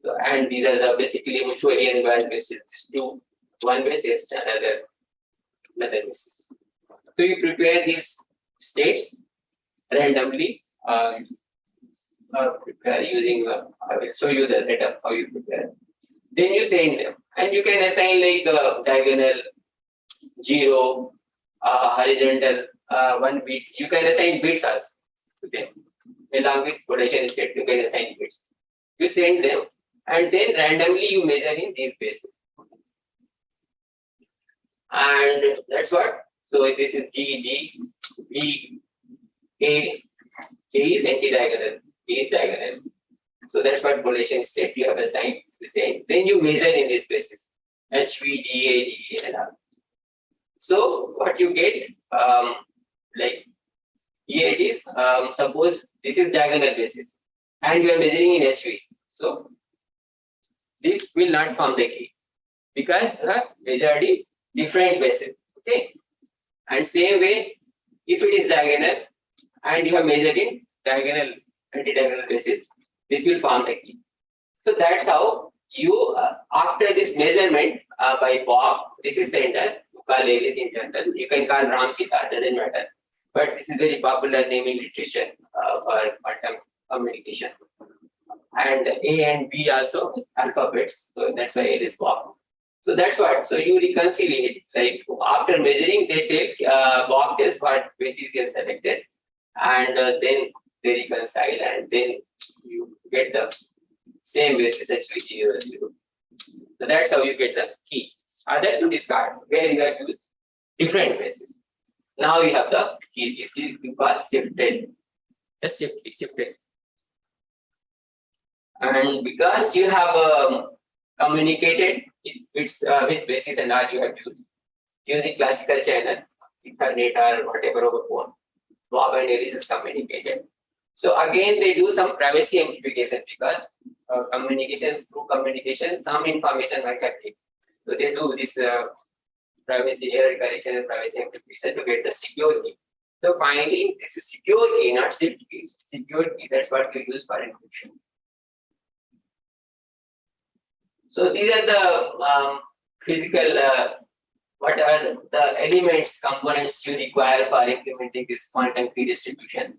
So, and these are the basically mutually unbiased bases. These two, one basis, another basis. So you prepare these states randomly. Prepare using. I will show you the setup how you prepare. Then you send them, and you can assign like diagonal, 0, horizontal, 1 bit. You can assign bits also. Okay, along with polarization state, you can assign bits. You send them, and then randomly you measure in these bases. And that's what. So this is G, D, B, A. A is anti-diagonal, B is diagonal. So that's what polarization state you have assigned to say. Then you measure in these bases. HV, DA, DA, and R. So what you get, like here it is, suppose this is diagonal basis and you are measuring in HV. So this will not form the key because you have measured in different bases. Okay. And same way, if it is diagonal and you have measured in diagonal, anti-diagonal basis, this will form the key. So that's how you, after this measurement by Bob, this is center, you call A is internal, you can call Ram Sita, doesn't matter. But this is very popular name in literature for quantum communication. And A and B also alphabets, so that's why A is Bob. So that's what. So you reconciliate, like after measuring, they take Bob test what basis you selected, and then they reconcile, and then you get the same basis as which you use. So that's how you get the key. That's to discard where you have used different bases. Now you have the key. This is called shifted. Just shifted. And because you have communicated with basis and all, you have used using classical channel, Ethernet or whatever over phone. Bob and Ellis is communicated. So again, they do some privacy amplification because through communication, some information might have leaked. So they do this privacy error correction and privacy amplification to get the secure key. So finally, this is secure key, not shift key. Secure key, that's what we use for encryption. So these are the physical, what are the elements, components you require for implementing this quantum key distribution.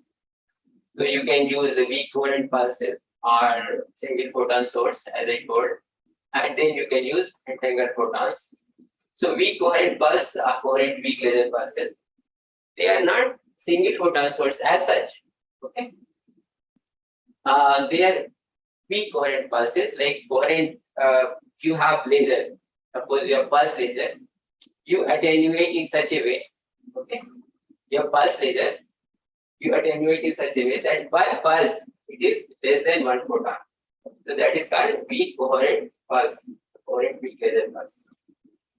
So you can use the weak coherent pulses or single photon source, as I told, and then you can use entangled photons. So weak coherent pulse are coherent weak laser pulses. They are not single photon source as such. Okay. They are weak coherent pulses, like coherent. You have laser. Suppose your pulse laser, you attenuate in such a way. Okay. Your pulse laser, you attenuate in such a way that per pulse it is less than 1 photon. So that is called weak coherent pulse, coherent weak laser pulse.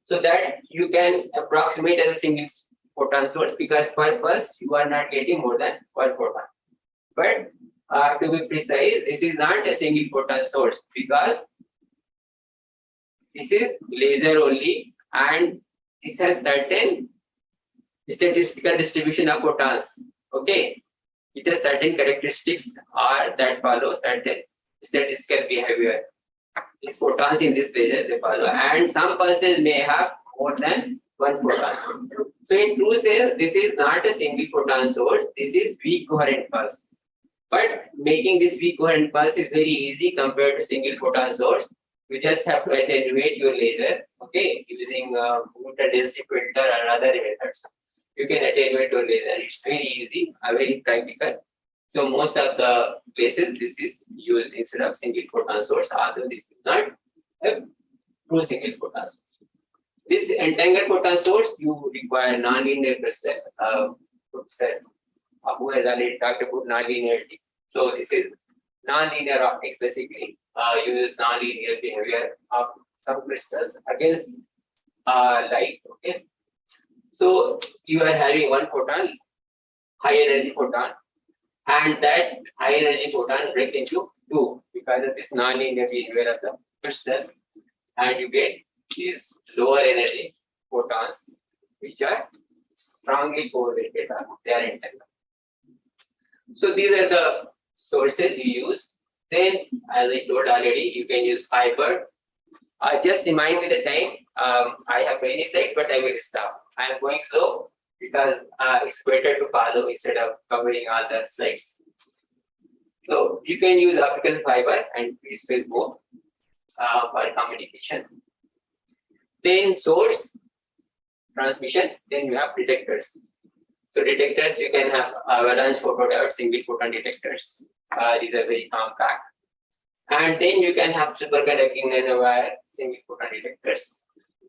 So that you can approximate as a single photon source because per pulse you are not getting more than 1 photon. But to be precise, this is not a single photon source because this is laser only and this has certain statistical distribution of photons. Okay, it has certain characteristics or that follow certain statistical behavior. These photons in this laser they follow, and some pulses may have more than 1 photon. So in true sense, this is not a single photon source. This is weak coherent pulse. But making this weak coherent pulse is very easy compared to single photon source. You just have to attenuate your laser, okay, using filter density filter or other methods. You can attenuate your laser. It's very easy, very practical. So most of the places this is used instead of single photon source, although this is not a true single photon source. This entangled photon source, you require nonlinear crystal. Professor who has already talked about nonlinearity. So this is nonlinear optics basically uses nonlinear behavior of some crystals against light. Okay, so you are having one photon, high energy photon, and that high energy photon breaks into two because of this nonlinear behavior of the crystal, and you get these lower energy photons which are strongly correlated or they are entangled. So these are the sources you use. Then, as I told already, you can use fiber. Just remind me the time. I have many slides, but I will stop. I am going slow because it's better to follow instead of covering all the slides. So you can use optical fiber and free space both for communication. Then source transmission. Then you have detectors. So detectors, you can have avalanche photodiode, single photon detectors. These are very compact. And then you can have superconducting nanowire single photon detectors.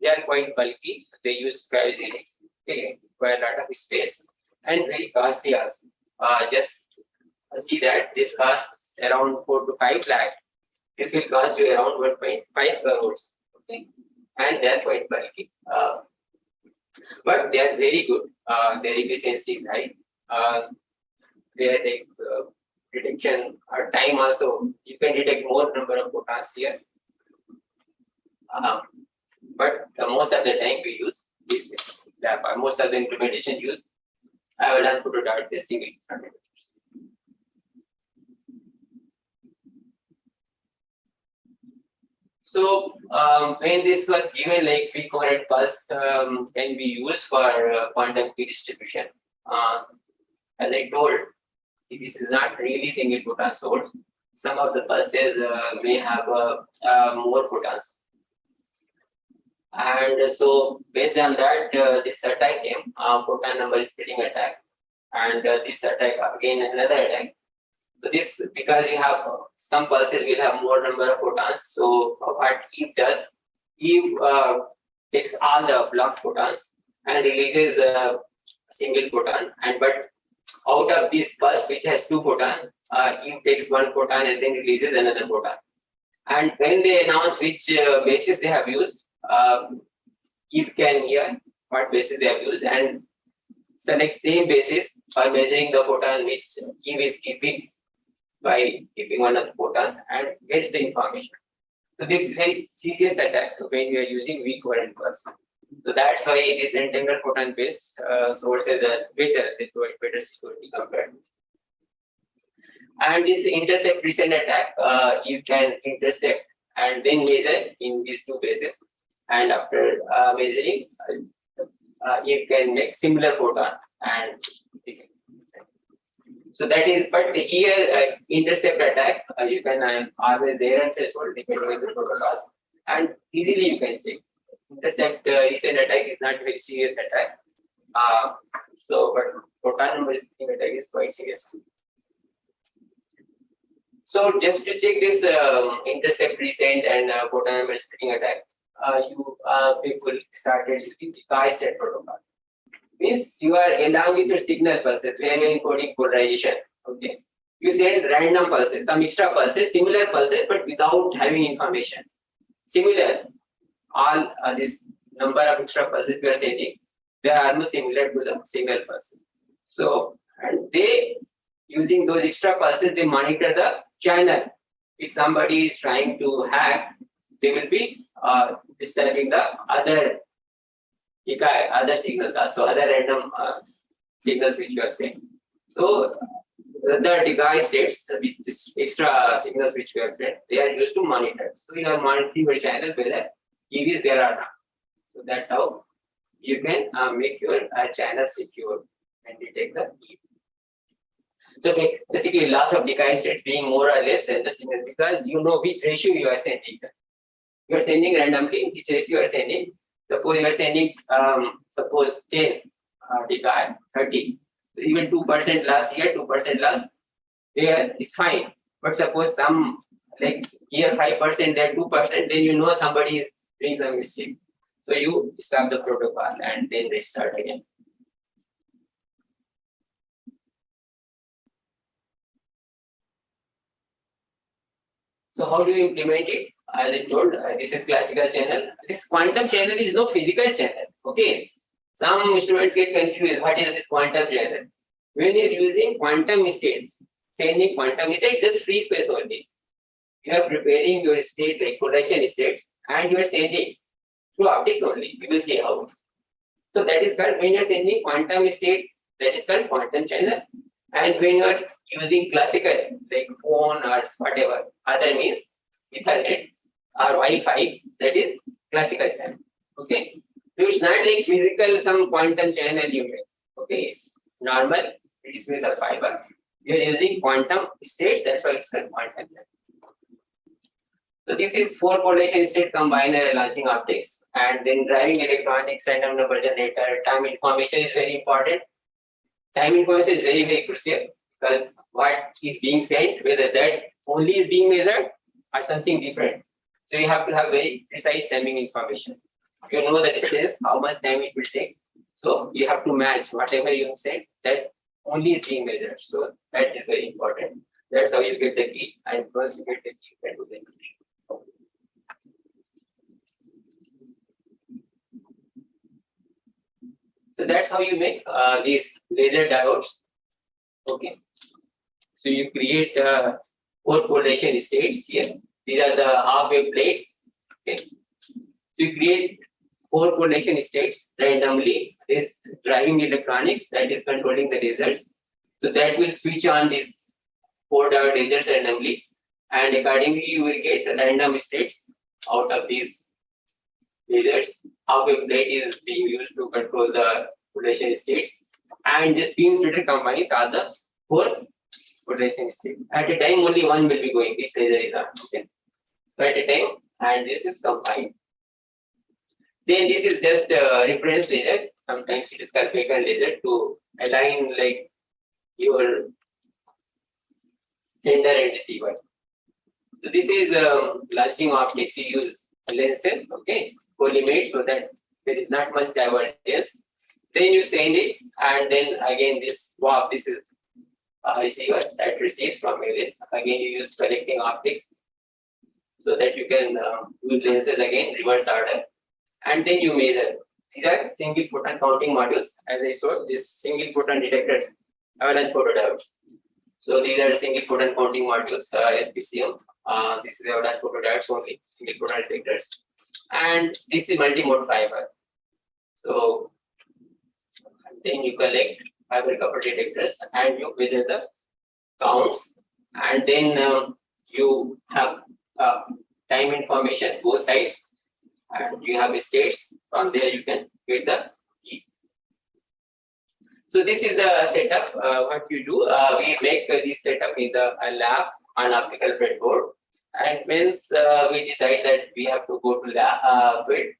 They are quite bulky. They use cryogenics. They require a lot of space and very costly also. Just see that this costs around 4 to 5 lakh. This will cost you around 1.5 crores. Okay, and they are quite bulky. But they are very good. Their efficiency is high. Their detection time also, you can detect more number of photons here. But most of the time we use this. Most of the implementation use avalanche photodiode testing. So when this was given, like weak coherent pulse can be used for quantum key distribution. As I told, this is not really single photon source. Some of the pulses may have more photons. And so based on that, this attack came, photon number splitting attack. And this attack, again another attack. So this, because you have some pulses will have more number of photons. So what Eve does, Eve takes all the blocks photons and releases a single photon. And but out of this pulse which has 2 photons, Eve takes 1 photon and then releases another photon. And when they announce which basis they have used, Eve can hear what basis they have used and select same basis for measuring the photon which Eve is keeping by keeping one of the photons and gets the information. So this is very serious attack when we are using weak coherent pulse. So that's why this entangled photon based sources are better, they provide better security compared. And this intercept recent attack, you can intercept and then measure in these 2 bases. And after measuring, you can make similar photon and so that is, but here intercept attack, you can always error threshold depending on the protocol, and easily you can check. Intercept recent attack is not very serious attack. So, but photon number splitting attack is quite serious. So just to check this intercept recent and photon number splitting attack, you people started using the Chi-state protocol. Means you are along with your signal pulses where you are encoding polarization. Okay, you send random pulses, some extra pulses, similar pulses, but without having information. Similar, all this number of extra pulses we are sending, they are almost similar to the signal pulses. So, and they using those extra pulses, they monitor the channel. If somebody is trying to hack, they will be disturbing the other signals also, other random signals which you are saying. So the device states, this extra signals which we have sent, they are used to monitor. So you are monitoring your channel whether EV is there or not. So that's how you can make your channel secure and detect the EV. So basically loss of decay states being more or less than the signal because you know which ratio you are sending. You are sending randomly which ratio you are sending. Suppose you are sending suppose 10 decay, 30, even 2% loss here, 2% loss there is fine. But suppose some like here 5%, there 2%, then you know somebody is doing some mistake. So you stop the protocol and then restart again. So how do you implement it? As I told, this is classical channel. This quantum channel is no physical channel. Okay. Some students get confused. What is this quantum channel? When you're using quantum states, sending quantum states, just free space only. You are preparing your state like production states and you are sending through optics only. You will see how. So that is called when you are sending quantum state, that is called quantum channel. And when you are using classical like phone or whatever other means Ethernet or Wi-Fi, that is classical channel. Okay. So it's not like physical some quantum channel you make. Okay, it's normal free space or fiber. You are using quantum states, that's why it's called quantum channel. So this is 4 polarization state combiner launching optics and then driving electronics, random number generator, time information is very important. Time information is very, very crucial because what is being sent, whether that only is being measured or something different. So you have to have very precise timing information. You know the distance, how much time it will take. So you have to match whatever you have said, that only is being measured. So that is very important. That's how you get the key. And once you get the key, you can do the encryption. So that's how you make these laser diodes. Okay. So you create 4 polarization states here. These are the half-wave plates. Okay. So you create 4 polarization states randomly. This driving electronics that is controlling the lasers. So that will switch on these 4 diode lasers randomly, and accordingly you will get random states out of these lasers. Half-wave plate is being used to control the polarization states, and this beam splitter combines are the 4 polarization states. At a time, only one will be going. This laser is on. Okay. So at a time, and this is combined. Then this is just a reference laser. Sometimes it is called beacon laser to align like your sender and receiver. So this is launching optics. You use lenses, okay, collimate so that there is not much divergence. Then you send it, and then again this wow, this is a receiver that receives from LS. Again, you use collecting optics so that you can use lenses again, reverse order, and then you measure. These are single photon counting modules. As I showed, these single photon detectors, avalanche photodiodes. So these are single photon counting modules, SPCM. This is avalanche photodiodes only, single photon detectors, and this is multi-mode fiber. So then you collect fiber coupled detectors and you measure the counts, and then you have time information both sides, and you have states. From there you can get the key. So this is the setup. What you do, we make this setup in the lab on optical breadboard, and once we decide that we have to go to the field,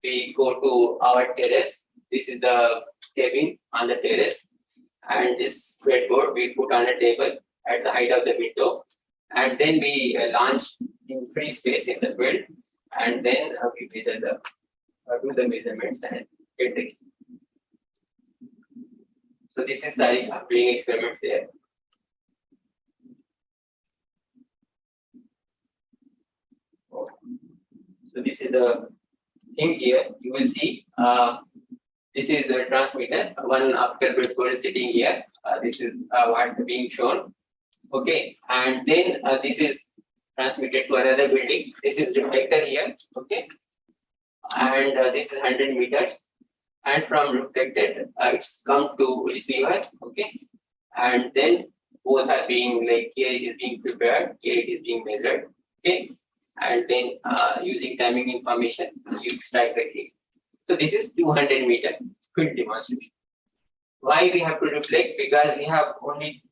we go to our terrace. This is the cabin on the terrace, and this breadboard we put on a table at the height of the window, and then we launch in free space in the field, and then we measure the do the measurements and get the key. So this is doing experiments there. So this is the thing here. You will see this is a transmitter. One optical breadboard is sitting here. This is what being shown. Okay, and then this is transmitted to another building. This is reflector here. Okay, and this is 100 meters. And from reflected, it's come to receiver. Okay, and then both are being like here it is being prepared, here it is being measured. Okay, and then using timing information, you strike the key. So this is 200 meter field demonstration. Why we have to reflect? Because we have only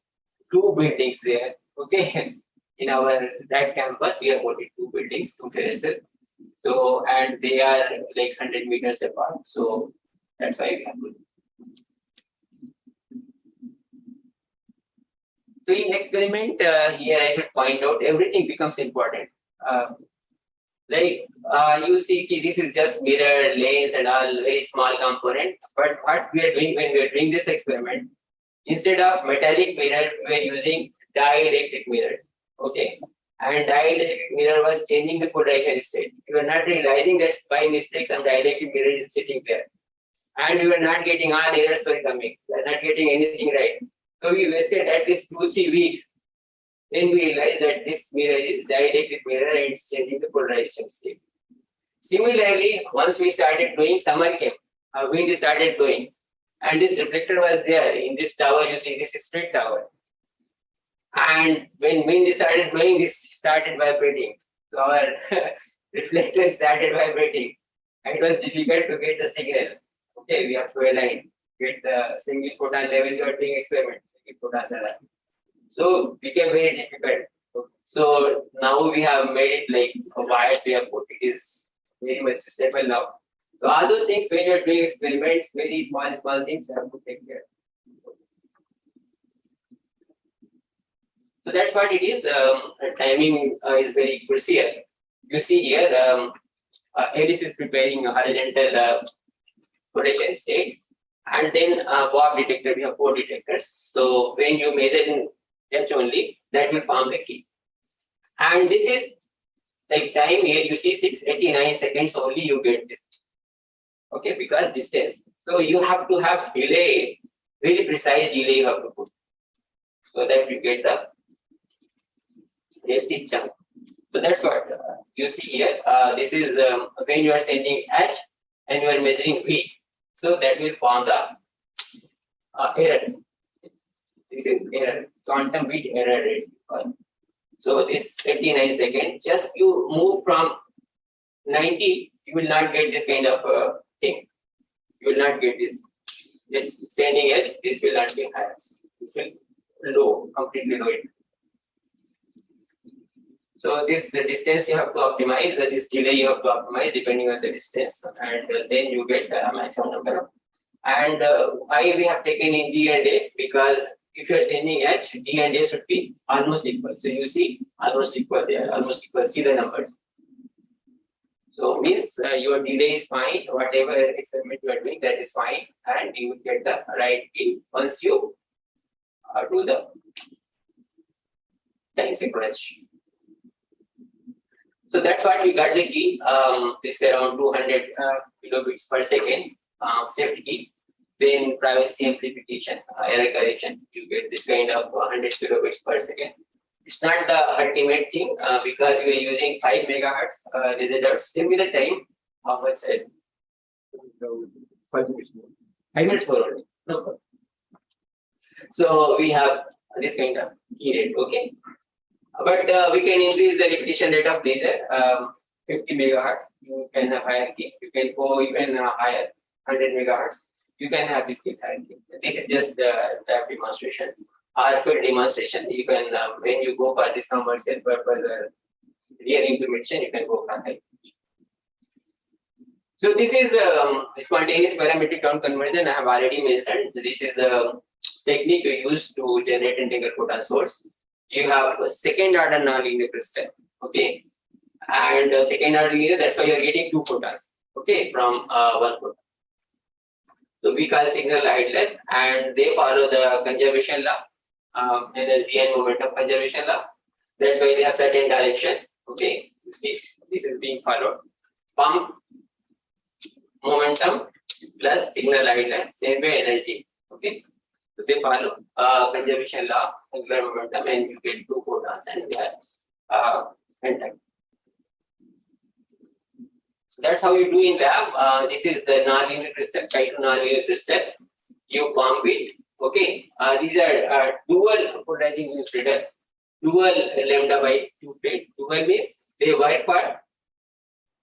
two buildings there. Okay, in our that campus we have only two buildings, two terraces. So and they are like 100 meters apart. So that's why we have to. So in experiment, here I should point out everything becomes important. You see, this is just mirror, lens, and all very small component. But what we are doing when we are doing this experiment, instead of metallic mirror, we are using dielectric mirrors. Okay, and dielectric mirror was changing the polarization state. You are not realizing that by mistake some dielectric mirror is sitting there, and you are not getting all errors were coming. You are not getting anything right. So we wasted at least 2-3 weeks. Then we realized that this mirror is dielectric mirror and it's changing the polarization state. Similarly, once we started doing, summer came, wind started blowing, and this reflector was there in this tower. You see, this is straight tower. And when wind started blowing, this started vibrating. So our reflector started vibrating. It was difficult to get the signal. Okay, we have to align, get the single photon level. You are doing experiment, single photons are. So became very difficult. So now we have made it like a wire we have put. It is very much stable now. So all those things when you are doing experiments, very small things you have to take care. So that's what it is. Timing is very crucial. You see here, Alice is preparing a horizontal polarization state, and then Bob detector. We have 4 detectors. So when you measure in H only, that will form the key. And this is like time here. You see 689 seconds only. You get this. Okay, because distance. So you have to have delay, very precise delay you have to put, so that you get the resting chunk. So that's what you see here. This is when you are sending H and you are measuring V. So that will form the error. This is error, quantum bit error rate. So this 89 seconds, just you move from 90, you will not get this kind of thing. You will not get this. It's sending H, this will not be high. This will low, completely low. So this the distance you have to optimize, this delay you have to optimize depending on the distance, and then you get the maximum number. And why we have taken in D and A, because if you are sending H, D and A should be almost equal. So you see almost equal, they are almost equal. See the numbers. So means your delay is fine, whatever experiment you are doing, that is fine, and you will get the right key once you do the time synchronization. So that's what we got the key. This is around 200 kilobits per second safety key. Then privacy amplification, error correction, you get this kind of 100 kilobits per second. It's not the ultimate thing because we are using 5 megahertz results. Tell me the time. How much? 5 minutes more. 5 minutes more only. No problem. So we have this kind of key rate. Okay. But we can increase the repetition rate of laser 50 megahertz. You can have higher key. You can go even higher, 100 megahertz. You can have this key higher key. This is just the demonstration. Actual demonstration. You can when you go for this commercial purpose real implementation, you can go for high. So this is spontaneous parametric count conversion. I have already mentioned. This is the technique you use to generate integral photon source. You have a second order nonlinear crystal, okay, and second order linear. That's why you are getting 2 photons, okay, from 1 photon. So we call signal idler, and they follow the conservation law, energy and momentum conservation law. That's why they have certain direction, okay. This is being followed. Pump momentum plus signal idler, same way energy, okay. So they follow conservation law, angular momentum, and you get 2 photons, and they are intact. So that's how you do in lab. This is the nonlinear crystal, type 2 nonlinear crystal. You pump it, okay. These are dual polarizing unifitter, dual lambda by 2 plate. Dual means they work for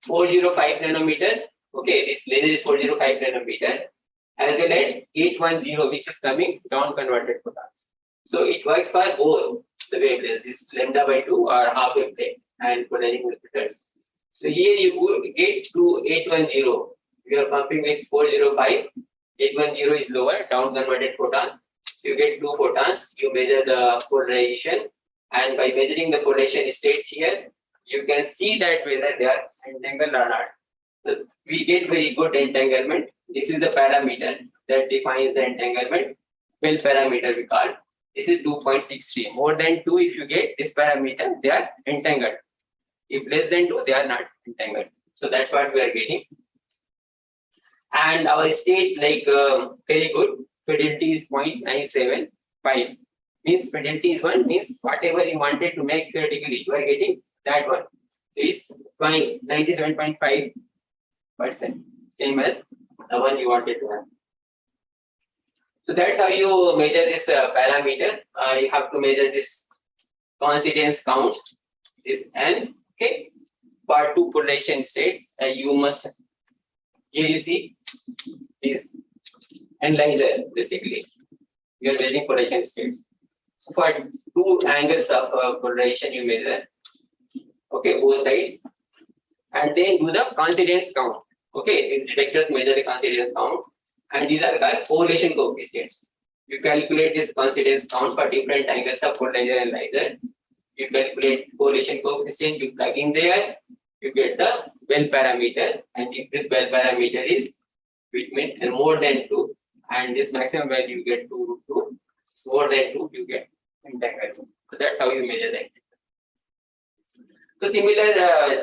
405 nanometer. Okay, this laser is 405 nanometer. As well as 810, which is coming down converted photons. So it works for both the wavelengths, this lambda by 2 or half wave plane and polarizing filters. So here you go get to 810. You are pumping with 405. 810 is lower, down converted photon. You get 2 photons. You measure the polarization, and by measuring the polarization states here, you can see that whether they are entangled or not. So we get very good entanglement. This is the parameter that defines the entanglement. Well parameter we call. This is 2.63. More than 2, if you get this parameter, they are entangled. If less than 2, they are not entangled. So that's what we are getting. And our state, like very good, fidelity is 0.975. Means fidelity is 1, means whatever you wanted to make theoretically, you are getting that one. So it's 97.5%, same as the one you wanted to have. So that's how you measure this parameter. You have to measure this coincidence count, this N. Okay, for 2 polarization states, you must, here you see this analyzer basically. You are measuring polarization states. So for 2 angles of polarization, you measure, okay, both sides, and then do the coincidence count. Okay, these detectors measure the coincidence count, and these are called correlation coefficients. You calculate this coincidence count for different angles of polarizer analyzer. You calculate correlation coefficient, you plug in there, you get the well parameter, and if this well parameter is between more than 2, and this maximum value you get 2, it's more than 2, you get entanglement. So that's how you measure that. So similar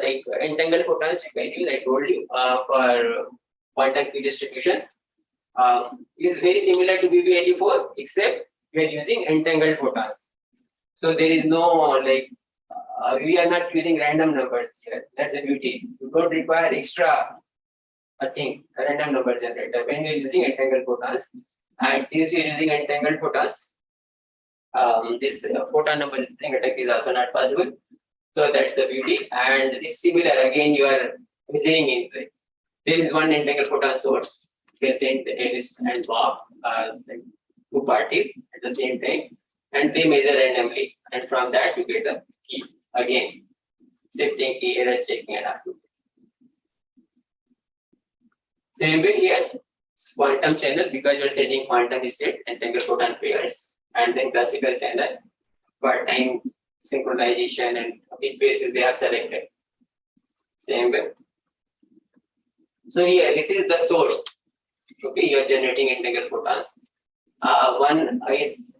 like entangled photons you can use, I told you, for quantum key distribution. Is very similar to BB84, except we are using entangled photons. So there is no like we are not using random numbers here. That's the beauty. You don't require extra random number generator when you're using entangled photons. And since you're using entangled photons, this photon number generating attack is also not possible. So that's the beauty. And this similar again you are measuring in play. There is one entangled photon source. You can send Alice and Bob as 2 parties at the same time, and they measure randomly, and from that you get the key again, shifting key, error checking, and after. Same way here, quantum channel, because you are setting quantum state entangled photon pairs, and then classical channel for time synchronization and which basis they have selected. Same way. So here, this is the source. Okay, you are generating entangled photons. One is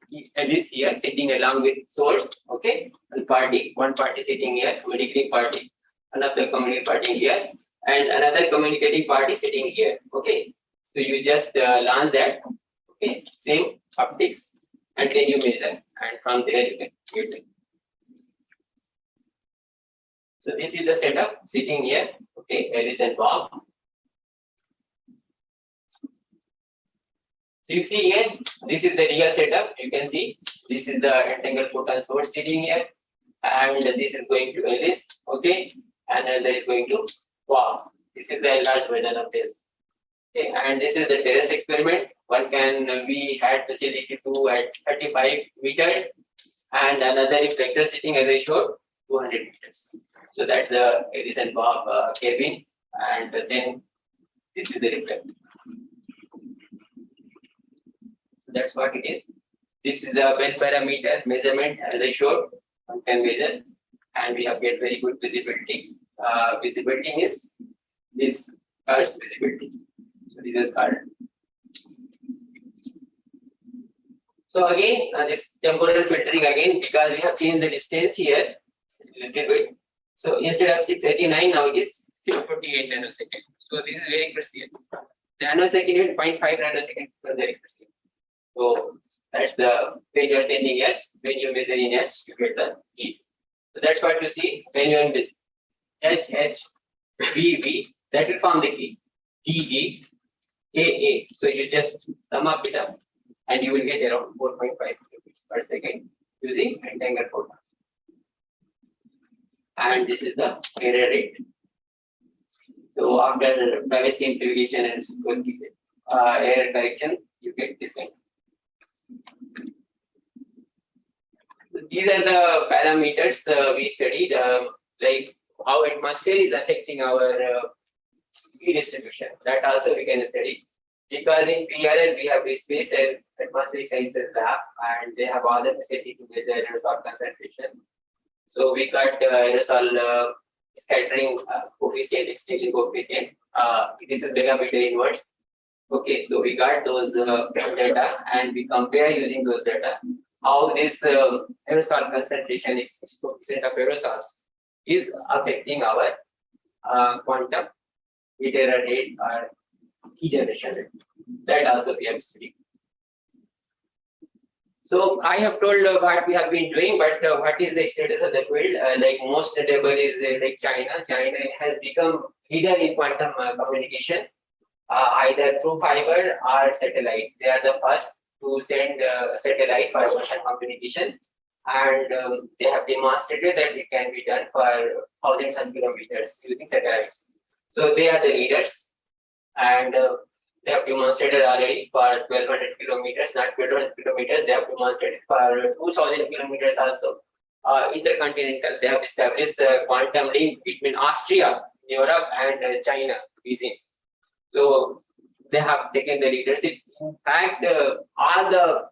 here sitting along with source. Okay, and one party sitting here, communicating party, another communicating party here, and another communicating party sitting here. Okay, so you just launch that. Okay, same optics, and then you measure, and from there you can get it. So this is the setup sitting here. Okay, Alice and Bob. So you see here, this is the real setup. You can see this is the entangled photon source sitting here, and this is going to Alice. Okay, and another is going to Bob. This is the enlarged version of this. Okay, and this is the terrace experiment. We had facility to do at 35 meters, and another reflector sitting as I showed 200 meters. So that's the Alice and Bob cabin, and then this is the reflector. So that's what it is. This is the well parameter measurement as I showed. One can measure, and we have get very good visibility. Visibility is this Earth's visibility. So this is Earth. So again, this temporal filtering again, because we have changed the distance here a little bit. So instead of 689, now it is 648 nanosecond. So this is very precise. Nanosecond is 0.5 nanosecond per very precise. So that's the when you are sending H, when you measure in H, you get the E. So that's what you see when you are in H, V, V, that will form the key. D, G, A, A. So you just sum up it up and you will get around 4.5 kilobits per second using entangled photons. And this is the error rate. So after privacy integration and error correction, you get this kind. these are the parameters we studied, like how atmosphere is affecting our distribution. That also we can study. Because in PRL we have this space and atmospheric sciences lab, and they have all the facility to measure aerosol concentration. So we got aerosol scattering coefficient, extinction coefficient. This is megameter inverse. Okay, so we got those data and we compare using those data how this aerosol concentration, extinction coefficient of aerosols is affecting our quantum heat error rate or heat generation rate. That also we have studied. So I have told what we have been doing, but what is the status of the field? Like most notable is like China. China has become leader in quantum communication, either through fiber or satellite. They are the first to send satellite for quantum communication, and they have demonstrated that it can be done for thousands of kilometers using satellites. So they are the leaders, and they have demonstrated already for 1200 kilometers, not 1200 kilometers. They have demonstrated for 2000 kilometers also. Intercontinental, they have established a quantum link between Austria, Europe, and China, Beijing. So they have taken the leadership. In fact, all the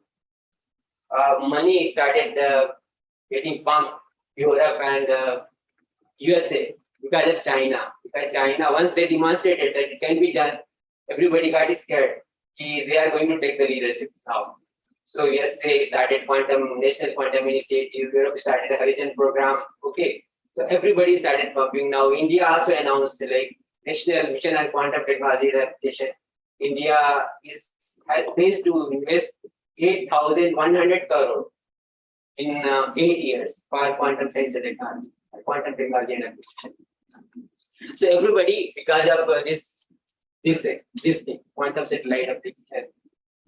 money started getting pumped Europe and USA because of China. Because China, once they demonstrated that it can be done, everybody got scared. They are going to take the leadership now. So yes, they started National Quantum Initiative, Europe started the Horizon program. Okay, so everybody started pumping. Now India also announced like National Mission on Quantum Technology Application. India has placed to invest 8,100 crore in 8 years for quantum science and technology, quantum technology and application. So everybody, because of this thing, quantum satellite application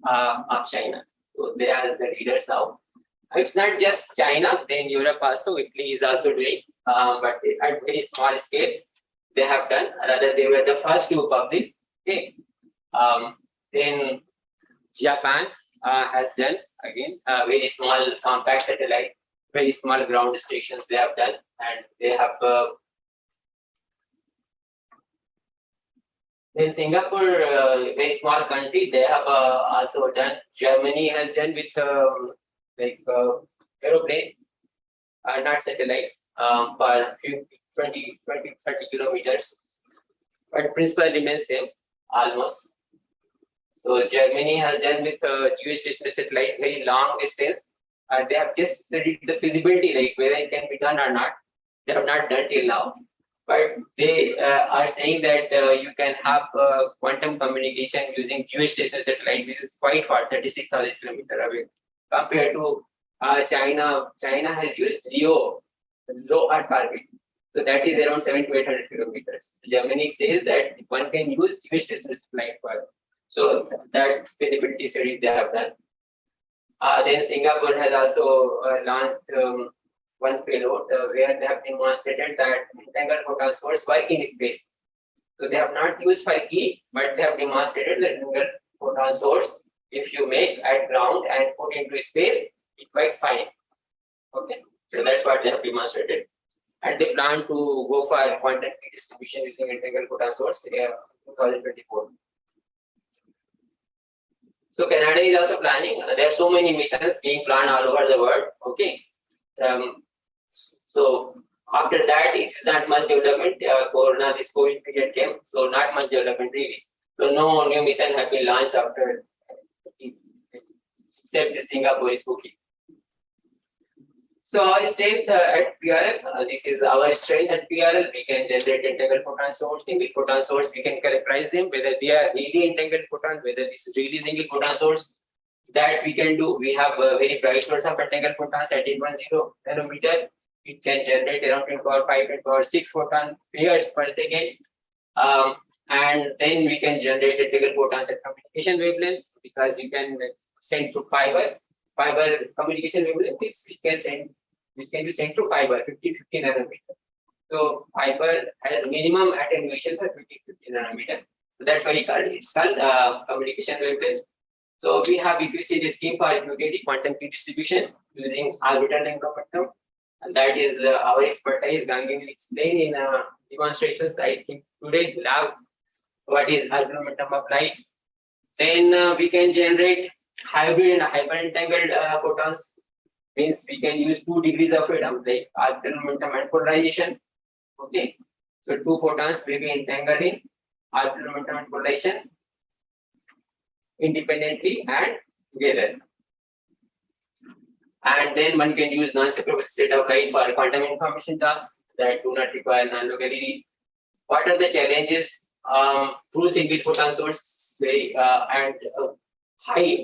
of China. So they are the leaders now. It's not just China, then Europe also, Italy is also doing, but at very small scale, they have done, rather they were the first to publish. Okay. Then Japan has done, again, very small compact satellite, very small ground stations they have done, and they have then Singapore, very small country, they have also done. Germany has done with aeroplane, not satellite, for 20, 30 kilometers. But principle remains same, almost. So Germany has done with geostationary satellite, very long distance. They have just studied the feasibility, like whether it can be done or not. They have not done till now. But they are saying that you can have quantum communication using geostationary satellite, which is quite far, 36,000 kilometers away, compared to China. China has used LEO, low Earth orbit. So that is around 700 to 800 kilometers. Germany says that one can use geostationary satellite for. So that feasibility study they have done. Then Singapore has also launched one payload where they have demonstrated that entangled photon source work in space. So they have not used 5G, but they have demonstrated that entangled photon source, if you make at ground and put into space, it works fine. Okay, so that's what they have demonstrated. And they plan to go for quantum distribution using entangled photon source in 2024. So Canada is also planning. There are so many missions being planned all over the world. Okay. So after that, it's not much development. This COVID period came, so not much development really. So no new mission have been launched after, except the Singapore is cooking. So our strength at PRL, this is our strength at PRL. We can generate entangled photon source, single photon source. We can characterize them, whether they are really entangled photon, whether this is really single photon source. That we can do. We have a very bright source of entangled photons at 810 nanometer. It can generate around 10 power 5, 10 power 6 photon pairs per second. And then we can generate entangled photons at communication wavelength, because you can send to fiber communication wavelength, which can be sent to fiber 50 nanometer. So fiber has minimum attenuation for 50 nanometer. So that's why it's called communication wavelength. So we have, if you see the scheme for quantum key distribution, using orbital angular momentum. And that is our expertise. Gangi will explain in demonstrations. I think today we'll have what is orbital momentum of light. Then we can generate hybrid and hyper-entangled photons. Means we can use 2 degrees of freedom, like orbital momentum and polarization. Okay, so 2 photons will be entangled in orbital momentum and polarization independently and together. And then one can use non-separable state of light for quantum information tasks that do not require non-locality. What are the challenges? True single photon source and high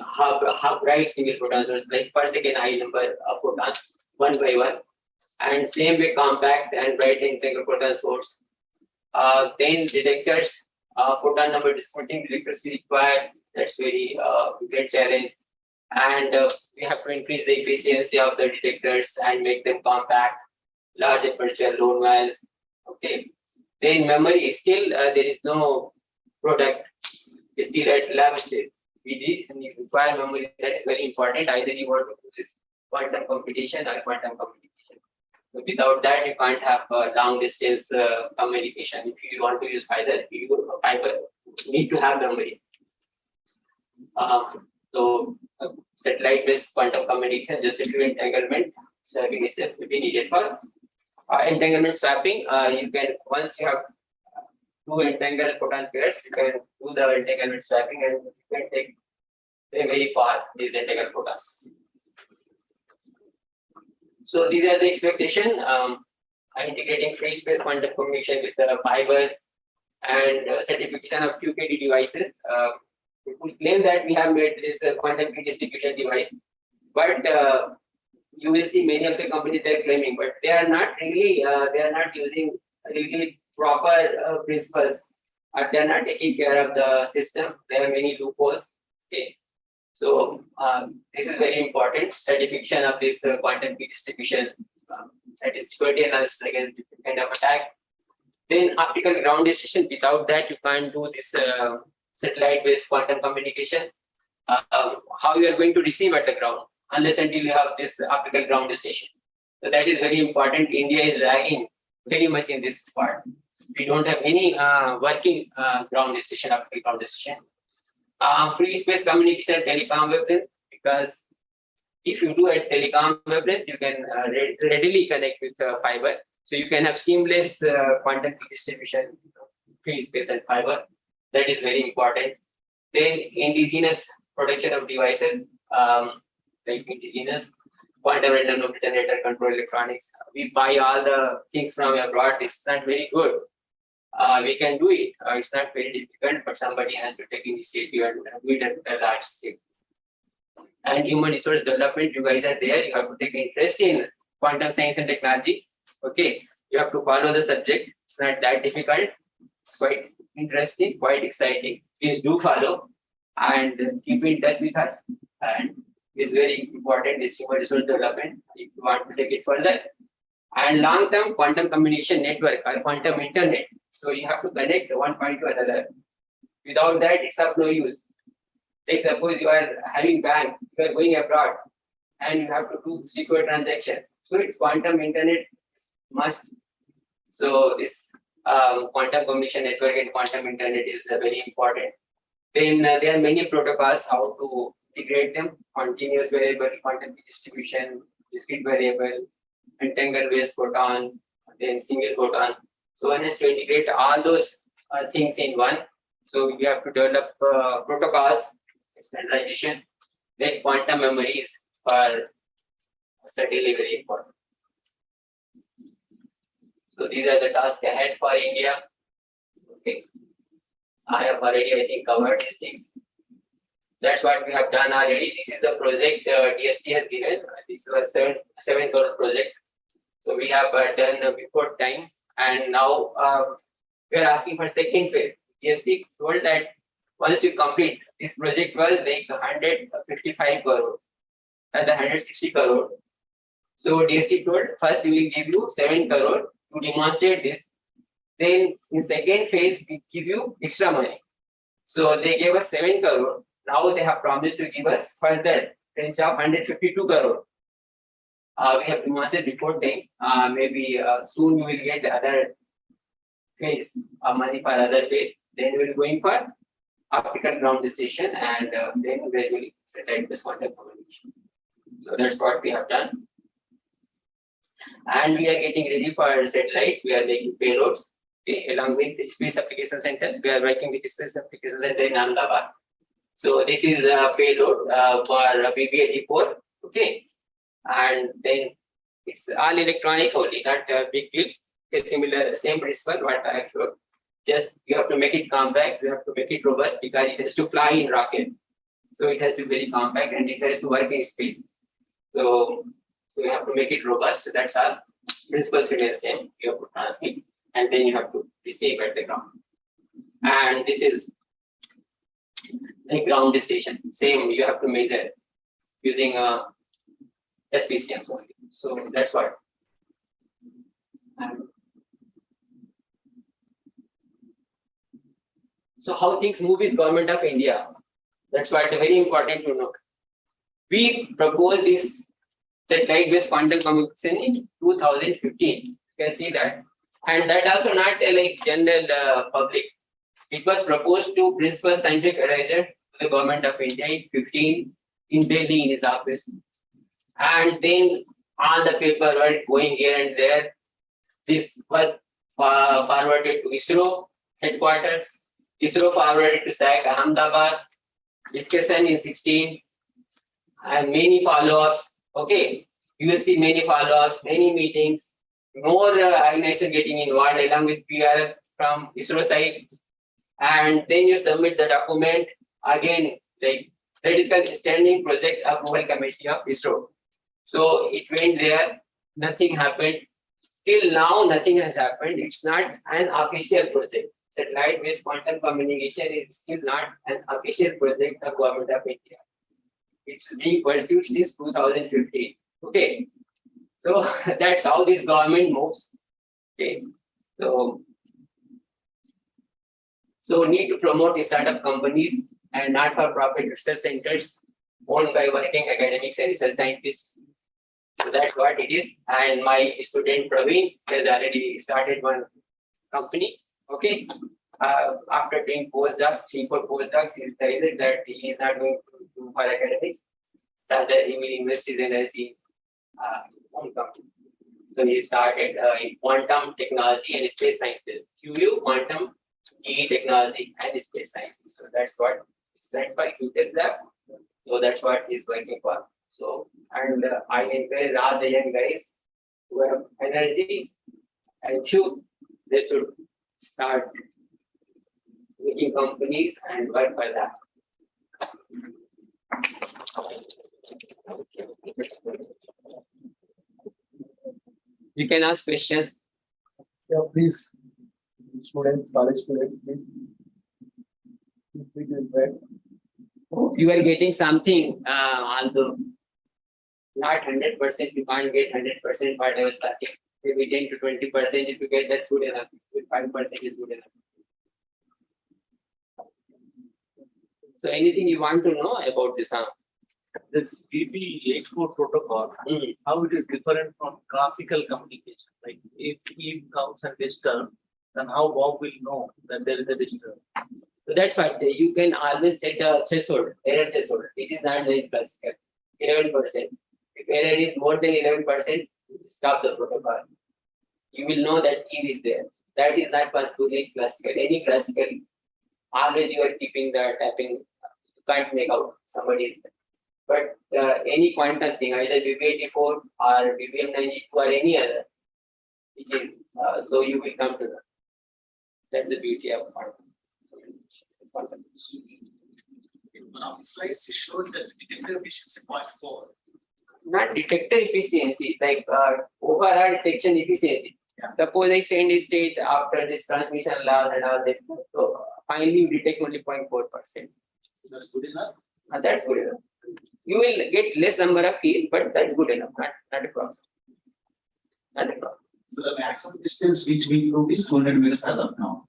bright single photon source, like per second high number of photons, 1 by 1, and same way compact and bright entangled photon source. Then detectors, photon number discounting detectors we require. That's very great challenge. And we have to increase the efficiency of the detectors and make them compact, large aperture, low noise. Okay. Then memory, still there is no product, still at lab stage. We require memory. That is very important. Either you want to use quantum computation or quantum communication. So without that, you can't have long distance communication. If you want to use fiber, you need to have memory. So satellite-based quantum communication, just a few entanglement swapping steps will be needed for entanglement swapping. You can, once you have 2 entangled photon pairs, you can do the entanglement swapping and you can take them very far, these entangled photons. So these are the expectation. Integrating free space quantum communication with the fiber and certification of QKD devices. We claim that we have made this quantum key distribution device, but you will see many of the companies they are claiming, but they are not really using really proper principles. They are not taking care of the system. There are many loopholes. Okay, so this is very important. Certification of this quantum key distribution, that is security analysis against different kind of attack. Then optical ground station. Without that, you can't do this satellite-based quantum communication. How you are going to receive at the ground unless until you have this optical ground station. So that is very important. India is lagging very much in this part. We don't have any working ground station, optical ground station. Free space communication, telecom wavelength, because if you do a telecom wavelength, you can readily connect with fiber. So you can have seamless quantum distribution, free space and fiber. That is very important. Then indigenous production of devices, like indigenous quantum random number generator, control electronics. We buy all the things from abroad. This is not very good. We can do it. It's not very difficult, but somebody has to take initiative and do it at a large scale. And human resource development, you guys are there. You have to take interest in quantum science and technology. Okay, you have to follow the subject. It's not that difficult. It's quite interesting, quite exciting. Please do follow and keep in touch with us. And it's very important, this human resource development, if you want to take it further. And long-term quantum communication network or quantum internet. So you have to connect one point to another. Without that, it's of no use. Like suppose you are having bank, you are going abroad and you have to do secure transaction. So it's quantum internet must. So this quantum communication network and quantum internet is very important. Then there are many protocols how to integrate them: continuous variable, quantum distribution, discrete variable, entangled based photon, then single photon. So one has to integrate all those things in one. So we have to develop protocols, standardization, then quantum memories are certainly very important. So these are the tasks ahead for India. Okay, I have already, I think, covered these things. That's what we have done already. This is the project DST has given. This was 7th project. So we have done before time, and now we are asking for second phase. DST told that once you complete this project was like 155 crore and 160 crore. So DST told first we will give you 7 crore to demonstrate this. Then in second phase we give you extra money. So they gave us 7 crore. Now they have promised to give us further range of 152 crore. we have demonstrated reporting. Maybe soon we will get the other phase, money for other phase. Then we will going for optical ground station, and then gradually satellite based quantum communication. So that's what we have done. And we are getting ready for satellite. We are making payloads, okay, along with the Space Application Center. We are working with the Space Application Center in Ahmedabad. So this is a payload for BB-84, okay, and then it's all electronics only, not a big deal. A same principle what I have showed. Just you have to make it compact, you have to make it robust because it has to fly in rocket. So it has to be very compact and it has to work in space. So you have to make it robust. So that's our principles remain same. You have to transmit and then you have to receive at the ground. And this is the ground station. Same, you have to measure using a SPCM only. So that's what. So how things move with Government of India? That's what very important to know. We proposed this satellite-based quantum communication in 2015. You can see that, and that also not like general public. It was proposed to Principal Scientific Advisor to the Government of India in 15 in Delhi in his office, and then all the paperwork going here and there. This was forwarded to ISRO headquarters. ISRO forwarded to SAC Ahmedabad. Discussion in 16 and many follow-ups. Okay, you will see many follow-ups, many meetings, more organizations getting involved along with PR from ISRO side, and then you submit the document again. Like that is a standing project approval committee of ISRO. So it went there, nothing happened. Till now, nothing has happened. It's not an official project. Satellite-based quantum communication is still not an official project of Government of India. It's being pursued since 2015. Okay, so that's how this government moves. Okay, so need to promote startup companies and not-for-profit research centers owned by working academics and research scientists. So that's what it is. And my student Praveen has already started one company. Okay. After doing postdocs, 3-4 postdocs, he decided that he is not going to do for academics. Rather, he will invest his energy on company. So he started in quantum technology and space sciences. QU, quantum, EE technology and space sciences. So that's what it's led by QTES lab. So that's what he's working for. So, and I encourage all the young guys who have energy and they should start making companies and work for that. You can ask questions. Yeah, please. Students, college students, please. You are getting something, although not 100%, you can't get 100% whatever starting. Maybe 10 to 20%, if you get that, good enough. With 5% is good enough. So anything you want to know about this? This BB-84 protocol, how it is different from classical communication? Like if Eve comes and disturbs, then how Bob will know that there is a disturbance? So that's what you can always set a threshold, error threshold. This is not very classical, 11%. If error is more than 11%, stop the protocol. You will know that Eve is there. That is not possible in classical. Any classical, always you are keeping the tapping. You can't make out somebody is there. But any quantum thing, either BB-84 or BBM-92 or any other, which is so you will come to that. That's the beauty of quantum. In one of the slides, you showed that detector efficiency 0.4. Not detector efficiency, like overall detection efficiency. Yeah. Suppose I send a state after this transmission loss and all that. So finally you detect only 0.4%. So that's good enough. That's good enough. You will get less number of keys, but that's good enough. Not a problem. Not a problem. So the maximum distance which we proved is 200 meters as of now.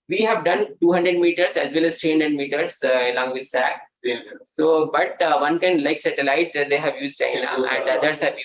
We have done 200 meters as well as 300 meters along with SAC. 300. So, but one can like satellite, they have used and others have used